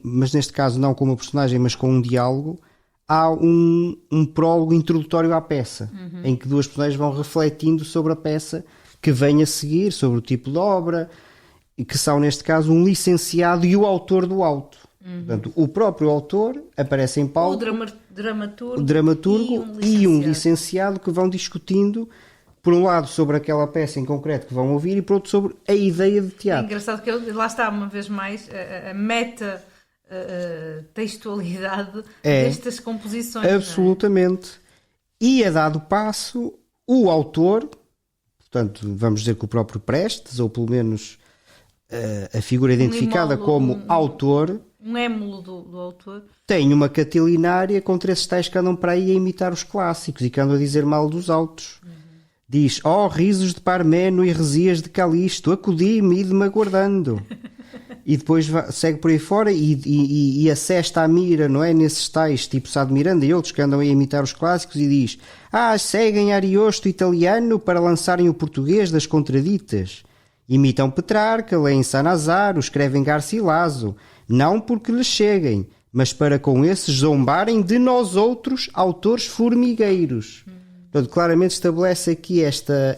mas neste caso não com uma personagem, mas com um diálogo, há um prólogo introdutório à peça, em que duas personagens vão refletindo sobre a peça que vem a seguir, sobre o tipo de obra, e que são, neste caso, um licenciado e o autor do auto. Portanto, o próprio autor aparece em palco, o dramaturgo e um licenciado que vão discutindo, por um lado, sobre aquela peça em concreto que vão ouvir, e por outro, sobre a ideia de teatro. É engraçado que lá está, uma vez mais, a meta textualidade destas composições. Absolutamente. E a dado passo, o autor, portanto, vamos dizer que o próprio Prestes, ou pelo menos a figura identificada como autor, um émulo do autor, tem uma catilinária contra esses tais que andam para aí a imitar os clássicos e que andam a dizer mal dos autos. Diz: ó risos de Parmeno e heresias de Calisto, acudi-me e de-me aguardando. E depois segue por aí fora e assesta a mira, não é? Nesses tais, tipo Sá de Miranda e outros que andam a imitar os clássicos, e diz: seguem Ariosto italiano para lançarem o português das contraditas. Imitam Petrarca, leem Sanazaro, escrevem Garcilaso, não porque lhes cheguem, mas para com esses zombarem de nós outros autores formigueiros. Portanto, claramente estabelece aqui esta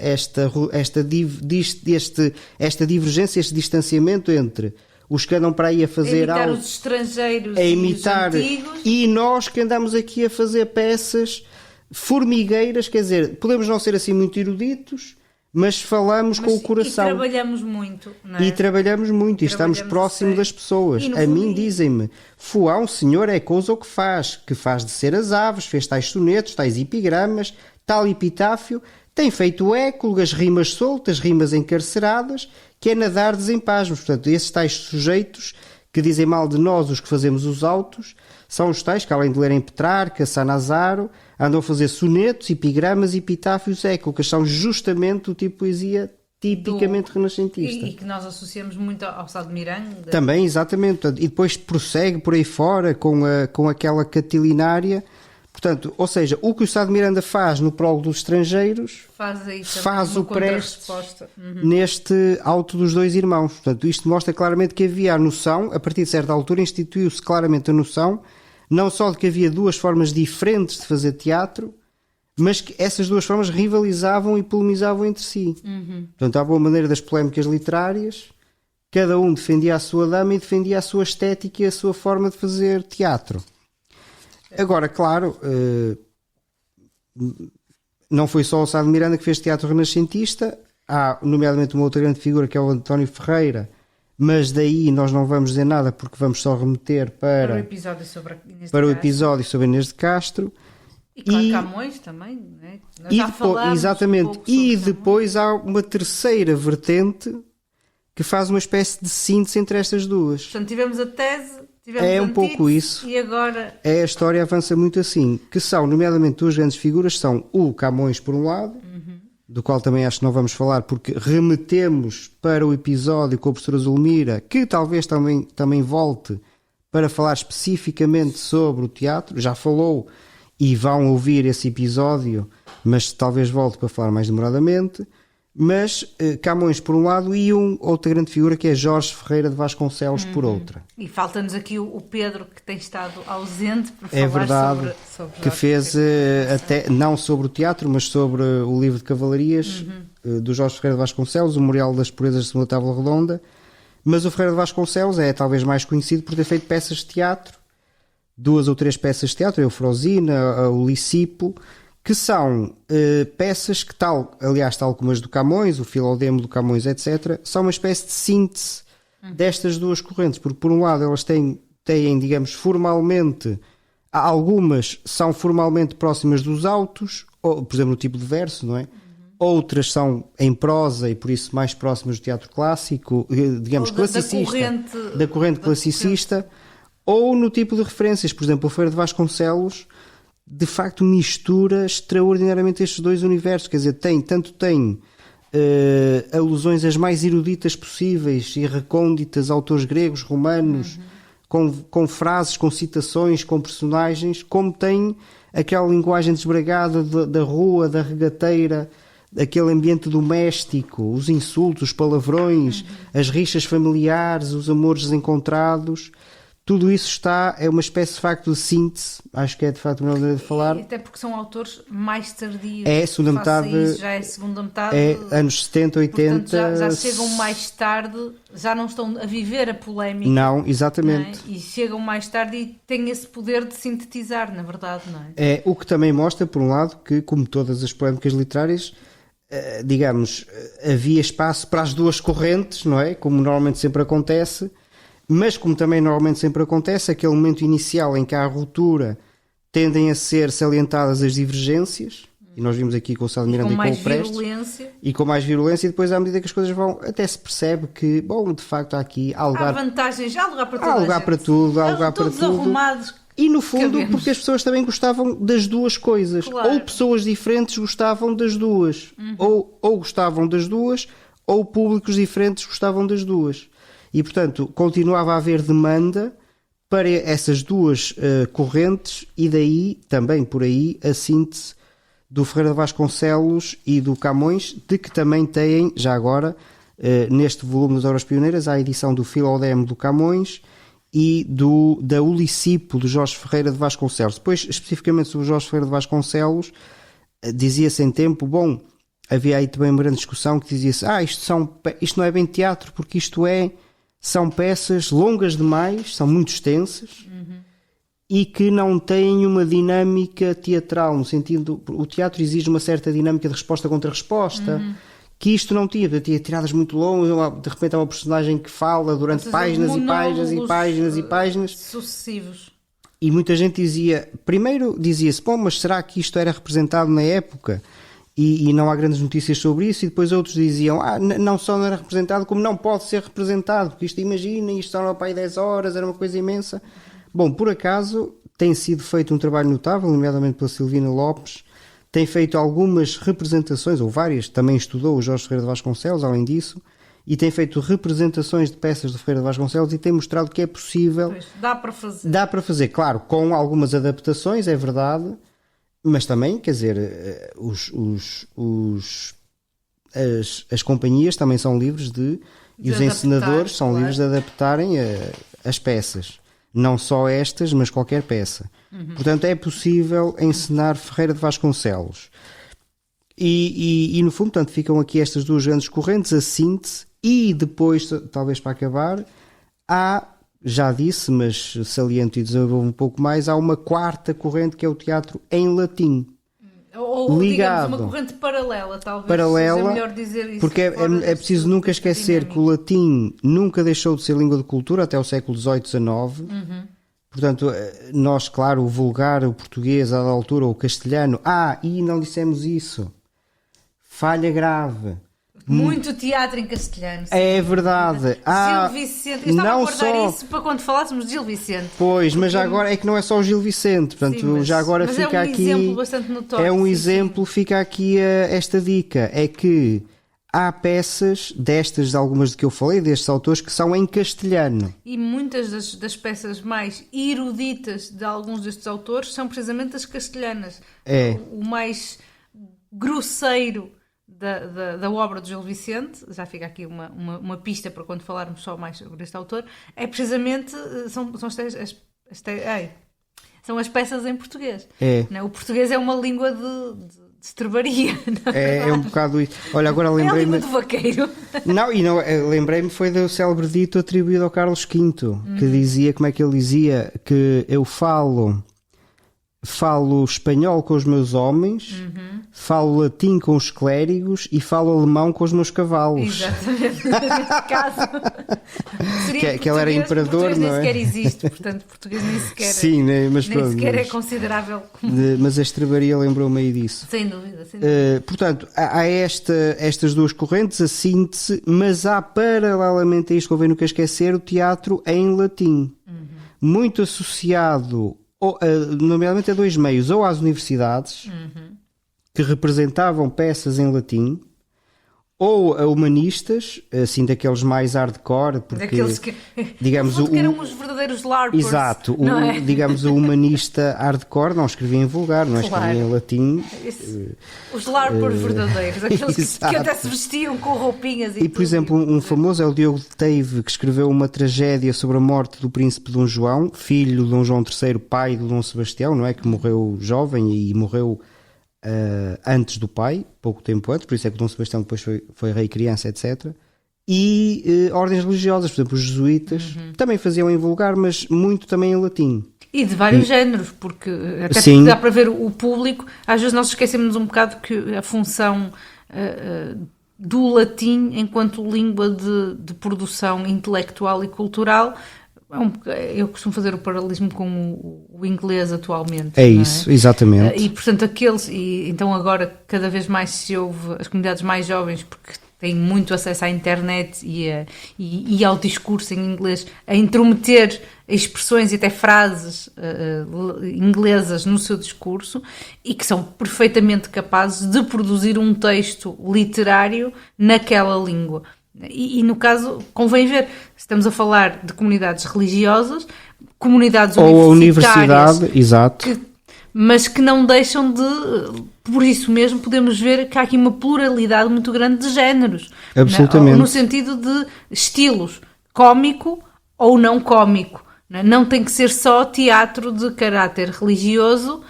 divergência, este distanciamento entre os que andam para aí a fazer imitar algo, os estrangeiros a imitar, e os antigos, e nós que andamos aqui a fazer peças formigueiras, quer dizer, podemos não ser assim muito eruditos, mas falamos com o coração. E trabalhamos muito, não é? E trabalhamos muito, e estamos próximo das pessoas. A mim dizem-me: Fuá, um senhor é coisa o que faz de ser as aves, fez tais sonetos, tais epigramas, tal epitáfio, tem feito éclogas, rimas soltas, rimas encarceradas, que é nadar desempasmos. Portanto, esses tais sujeitos que dizem mal de nós, os que fazemos os autos, são os tais que, além de lerem Petrarca, Sanazaro, andam a fazer sonetos, epigramas e epitáfios éclogas. São justamente o tipo de poesia tipicamente renascentista. E que nós associamos muito ao Sá de Miranda. Também, exatamente. E depois prossegue por aí fora com aquela catilinária. Portanto, ou seja, o que o Sá de Miranda faz no prólogo dos estrangeiros, faz o Prestes neste Auto dos Dois Irmãos. Portanto, isto mostra claramente que havia a noção, a partir de certa altura instituiu-se claramente a noção, não só de que havia duas formas diferentes de fazer teatro, mas que essas duas formas rivalizavam e polemizavam entre si. Portanto, à boa maneira das polémicas literárias, cada um defendia a sua dama e defendia a sua estética e a sua forma de fazer teatro. Agora, claro, não foi só o Sá de Miranda que fez teatro renascentista. Há, nomeadamente, uma outra grande figura que é o António Ferreira, mas daí nós não vamos dizer nada porque vamos só remeter para o episódio sobre Inês de Castro. E claro, Camões também, não é? Nós já falámos exatamente. E depois há uma terceira vertente que faz uma espécie de síntese entre estas duas. Portanto, tivemos a tese... É um pouco isso. E agora... A história avança muito assim, que são, nomeadamente, duas grandes figuras, são o Camões, por um lado, do qual também acho que não vamos falar, porque remetemos para o episódio com a professora Zulmira, que talvez também volte para falar especificamente sobre o teatro. Já falou e vão ouvir esse episódio, mas talvez volte para falar mais demoradamente. Mas Camões por um lado e outra grande figura que é Jorge Ferreira de Vasconcelos por outra. E falta-nos aqui o Pedro, que tem estado ausente para falar verdade, sobre que fez até não sobre o teatro, mas sobre o livro de cavalarias do Jorge Ferreira de Vasconcelos, o Memorial das Purezas de Segunda Tábua Redonda. Mas o Ferreira de Vasconcelos é talvez mais conhecido por ter feito peças de teatro, 2 ou 3 peças de teatro, a Eufrosina, o Licipo, que são peças que, tal como as do Camões, o Filodemo do Camões, etc., são uma espécie de síntese destas duas correntes, porque por um lado elas têm, digamos, formalmente, algumas são formalmente próximas dos autos, ou, por exemplo, no tipo de verso, não é? Outras são em prosa e por isso mais próximas do teatro clássico, digamos, classicista, da corrente classicista, ou no tipo de referências. Por exemplo, o Ferreira de Vasconcelos de facto mistura extraordinariamente estes dois universos, quer dizer, tem alusões as mais eruditas possíveis e recônditas a autores gregos, romanos, com frases, com citações, com personagens, como tem aquela linguagem desbragada da rua, da regateira, aquele ambiente doméstico, os insultos, os palavrões, as rixas familiares, os amores desencontrados. Tudo isso é uma espécie de facto de síntese, acho que é de facto uma maneira de falar. E até porque são autores mais tardios. É a segunda metade. Isso, já é a segunda metade. É anos 70, 80. Portanto, já chegam mais tarde, já não estão a viver a polémica. Não, exatamente. Não é? E chegam mais tarde e têm esse poder de sintetizar, na verdade, não é? É o que também mostra, por um lado, que como todas as polémicas literárias, digamos, havia espaço para as duas correntes, não é? Como normalmente sempre acontece. Mas como também normalmente sempre acontece, aquele momento inicial em que há a ruptura tendem a ser salientadas as divergências, e nós vimos aqui com o Sá de Miranda e com o Prestes, virulência. e com mais virulência, e depois à medida que as coisas vão, até se percebe que, bom, de facto há aqui, há lugar, vantagens, há lugar para há lugar para tudo, há lugar para todos tudo. arrumados. E no fundo, Cabemos. porque as pessoas também gostavam das duas coisas. Claro. Ou pessoas diferentes gostavam das duas. Ou gostavam das duas, ou públicos diferentes gostavam das duas. E, portanto, continuava a haver demanda para essas duas correntes, e daí, também por aí, a síntese do Ferreira de Vasconcelos e do Camões, de que também têm, já agora, neste volume das Obras Pioneiras, a edição do Filodemo do Camões e da Ulicipo de Jorge Ferreira de Vasconcelos. Depois, especificamente sobre Jorge Ferreira de Vasconcelos, dizia-se em tempo, bom, havia aí também uma grande discussão que dizia-se, isto não é bem teatro, porque são peças longas demais, são muito extensas, e que não têm uma dinâmica teatral, no sentido, o teatro exige uma certa dinâmica de resposta contra resposta, que isto não tinha tiradas muito longas, de repente há uma personagem que fala durante páginas e páginas e páginas e páginas. Sucessivos. E muita gente primeiro dizia-se, bom, mas será que isto era representado na época? E não há grandes notícias sobre isso, e depois outros diziam, não só não era representado, como não pode ser representado, porque isto estava para aí 10 horas, era uma coisa imensa. Bom, por acaso, tem sido feito um trabalho notável, nomeadamente pela Silvina Lopes, tem feito algumas representações, ou várias, também estudou o Jorge Ferreira de Vasconcelos, além disso, e tem feito representações de peças de Ferreira de Vasconcelos e tem mostrado que é possível. Pois, dá para fazer. Dá para fazer, claro, com algumas adaptações, é verdade, mas também, quer dizer, as companhias também são livres e os encenadores são livres de adaptarem as peças. Não só estas, mas qualquer peça. Portanto, é possível encenar Ferreira de Vasconcelos. E no fundo, portanto, ficam aqui estas duas grandes correntes, a síntese, e depois, talvez para acabar, já disse, mas saliento e desenvolvo um pouco mais, há uma quarta corrente que é o teatro em latim. Ou ligado, digamos, uma corrente paralela, talvez paralela, seja melhor dizer isso. porque é preciso nunca esquecer que o latim nunca deixou de ser língua de cultura até o século XVIII, XIX. Portanto, nós, claro, o vulgar, o português, à altura, o castelhano, e não dissemos isso. Falha grave. Muito teatro em castelhano. É verdade. Gil Vicente. Eu estava a guardar isso para quando falássemos de Gil Vicente. Pois, mas já agora é que não é só o Gil Vicente. Portanto, sim, já agora mas fica aqui. É um exemplo bastante notório. É um exemplo, fica aqui esta dica. É que há peças destas, algumas de que eu falei, destes autores, que são em castelhano. E muitas das peças mais eruditas de alguns destes autores são precisamente as castelhanas. O mais grosseiro da obra de Gil Vicente, já fica aqui uma pista para quando falarmos só mais sobre este autor, é precisamente, são as peças em português. O português é uma língua de estrebaria. É um bocado isso. Olha, agora lembrei-me... É a língua do vaqueiro. Lembrei-me foi do célebre dito atribuído ao Carlos V, que dizia, como é que ele dizia, que eu falo espanhol com os meus homens, falo latim com os clérigos e falo alemão com os meus cavalos. Exatamente, neste caso. Que ele era imperador, não é? Nem sequer existe, portanto, português nem sequer, sim, mas nem sequer é considerável. Mas a estrebaria lembrou-me aí disso. Sem dúvida. Portanto, há estas duas correntes, a síntese, mas há paralelamente a isto, convém nunca esquecer, o teatro em latim. Muito associado nomeadamente a dois meios, ou às universidades que representavam peças em latim, ou a humanistas, assim daqueles mais hardcore, porque daqueles que, digamos, que eram os verdadeiros LARPers. Exato, digamos, o humanista hardcore não escrevia em vulgar, não escrevia em latim. Os LARPers verdadeiros, aqueles que até se vestiam com roupinhas e por exemplo, um famoso é o Diogo de Teive, que escreveu uma tragédia sobre a morte do príncipe Dom João, filho de Dom João III, pai de Dom Sebastião, não é? Que morreu jovem e morreu antes do pai, pouco tempo antes, por isso é que Dom Sebastião depois foi rei criança, etc. E ordens religiosas, por exemplo, os jesuítas, também faziam em vulgar, mas muito também em latim. E de vários géneros, porque até porque dá para ver o público, às vezes nós esquecemos um bocado que a função do latim enquanto língua de produção intelectual e cultural. Eu costumo fazer o paralelismo com o inglês atualmente. É isso, exatamente. E portanto então agora cada vez mais se ouve as comunidades mais jovens, porque têm muito acesso à internet e ao discurso em inglês, a intrometer expressões e até frases inglesas no seu discurso, e que são perfeitamente capazes de produzir um texto literário naquela língua. E no caso, convém ver, estamos a falar de comunidades religiosas, comunidades ou a universitárias, universidade, exato. Mas que não deixam de... Por isso mesmo podemos ver que há aqui uma pluralidade muito grande de géneros. Absolutamente. No sentido de estilos, cómico ou não cómico. Não tem que ser só teatro de caráter religioso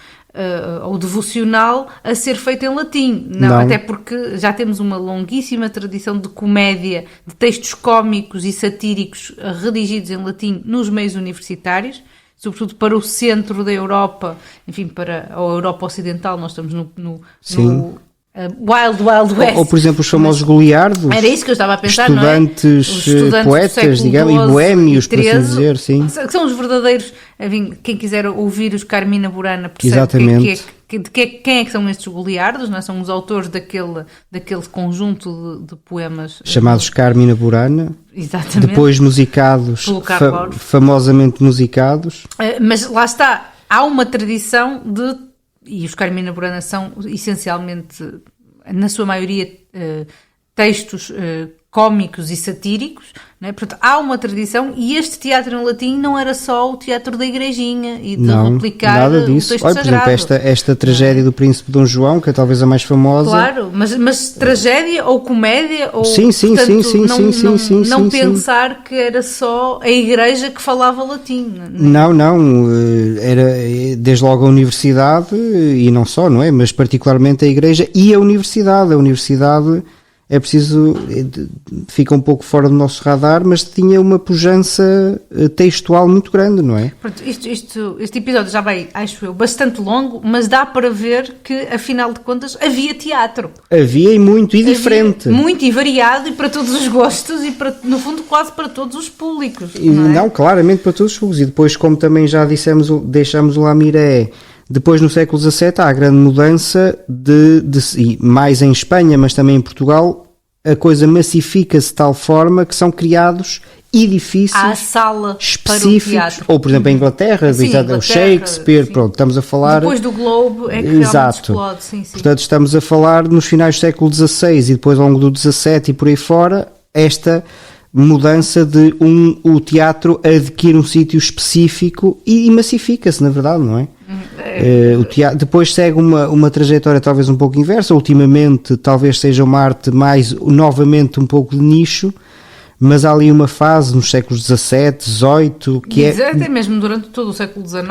ou devocional a ser feito em latim. Não, até porque já temos uma longuíssima tradição de comédia, de textos cómicos e satíricos redigidos em latim nos meios universitários, sobretudo para o centro da Europa, enfim, para a Europa Ocidental. Nós estamos no Wild West. Ou, por exemplo, os famosos goliardos. Era isso que eu estava a pensar, estudantes, não é? poetas, digamos, e boémios, por assim dizer, sim. Que são os verdadeiros, enfim, quem quiser ouvir os Carmina Burana percebe exatamente. Quem é que são estes goliardos, não é? São os autores daquele conjunto de poemas chamados Carmina Burana. Exatamente. Depois musicados, famosamente musicados. Mas lá está, há uma tradição e os Carmina Burana são essencialmente, na sua maioria, textos cómicos e satíricos, não é? Portanto, há uma tradição, e este teatro em latim não era só o teatro da igrejinha e de replicar nada disso. O texto Olha, por sagrado. exemplo, esta tragédia do Príncipe Dom João, que é talvez a mais famosa. Claro, mas tragédia ou comédia, ou sim, não pensar que era só a igreja que falava latim. Não, era desde logo a universidade, e não só, não é? Mas particularmente a igreja e a universidade. A universidade, é preciso, fica um pouco fora do nosso radar, mas tinha uma pujança textual muito grande, não é? Pronto, este episódio já vai, acho eu, bastante longo, mas dá para ver que, afinal de contas, havia teatro. Havia e muito, e diferente. Muito e variado, e para todos os gostos, e no fundo quase para todos os públicos. Não, claramente para todos os públicos. E depois, como também já dissemos, deixamos o Lamiré. Depois, no século XVII, há a grande mudança e mais em Espanha, mas também em Portugal, a coisa massifica-se de tal forma que são criados edifícios à sala específicos, para o teatro. Ou, por exemplo, em Inglaterra, o Shakespeare, pronto, estamos a falar... Depois do Globo é que realmente explode. Sim. Portanto, estamos a falar nos finais do século XVI e depois ao longo do XVII e por aí fora, esta mudança de o teatro adquire um sítio específico e massifica-se, na verdade, não é? O teatro, depois segue uma trajetória talvez um pouco inversa. Ultimamente talvez seja uma arte mais, novamente, um pouco de nicho, mas há ali uma fase nos séculos XVII, XVIII que até mesmo durante todo o século XIX,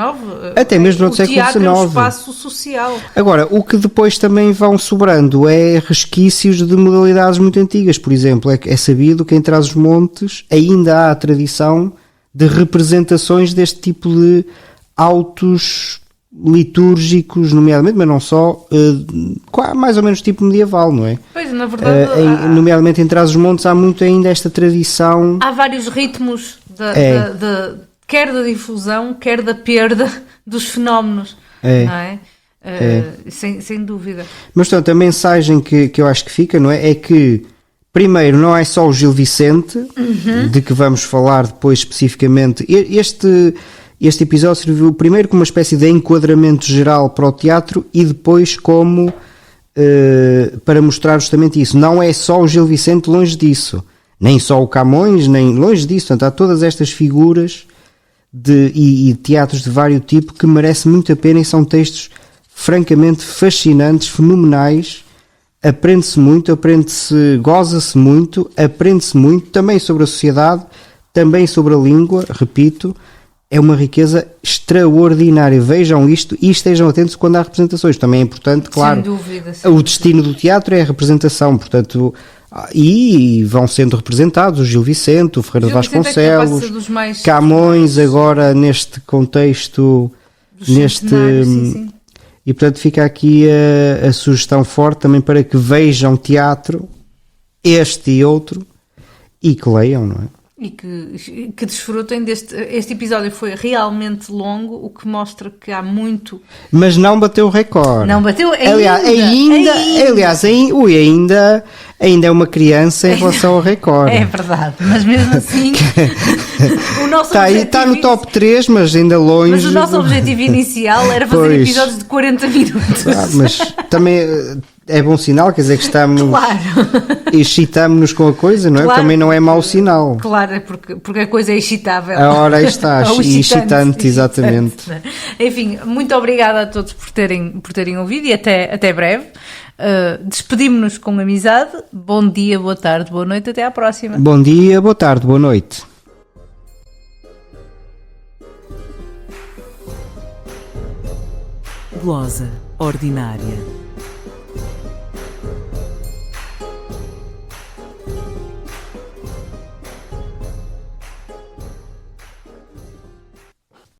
até mesmo durante o século teatro XIX. É um espaço social. Agora, o que depois também vão sobrando é resquícios de modalidades muito antigas. Por exemplo, é sabido que em Trás-os-Montes ainda há a tradição de representações deste tipo de autos litúrgicos, nomeadamente, mas não só, mais ou menos tipo medieval, não é? Pois, na verdade... nomeadamente em Trás-os-Montes há muito ainda esta tradição... Há vários ritmos, quer da difusão, quer da perda dos fenómenos, não é? Sem dúvida. Mas, portanto, a mensagem que eu acho que fica, não é? É que, primeiro, não é só o Gil Vicente, de que vamos falar depois especificamente. Este episódio serviu primeiro como uma espécie de enquadramento geral para o teatro e depois como para mostrar justamente isso. Não é só o Gil Vicente, longe disso. Nem só o Camões, nem longe disso. Portanto, há todas estas figuras e teatros de vários tipos que merecem muito a pena e são textos francamente fascinantes, fenomenais. Aprende-se muito, goza-se muito, aprende-se muito também sobre a sociedade, também sobre a língua, repito. É uma riqueza extraordinária. Vejam isto e estejam atentos quando há representações. Também é importante, claro. Sem dúvida. O destino do teatro é a representação, portanto, e vão sendo representados o Gil Vicente, o Ferreira de Vasconcelos, Camões, agora neste contexto, sim. E portanto fica aqui a sugestão forte também para que vejam teatro este e outro, e que leiam, não é? E que desfrutem deste. Este episódio foi realmente longo, o que mostra que há muito. Mas não bateu o recorde. Não bateu Aliás, ainda é uma criança em relação ao recorde. É verdade, mas mesmo assim o nosso Está no top 3, mas ainda longe. Mas o nosso objetivo inicial era fazer episódios de 40 minutos. Mas também é bom sinal, quer dizer que estamos. Claro. Excitamos-nos com a coisa, não é? Claro. Também não é mau sinal. Claro, é porque a coisa é excitável. A hora está, Ou excitante, exatamente. Enfim, muito obrigada a todos por terem ouvido e até breve. Despedimos-nos com amizade. Bom dia, boa tarde, boa noite, até à próxima. Bom dia, boa tarde, boa noite. Glosa ordinária.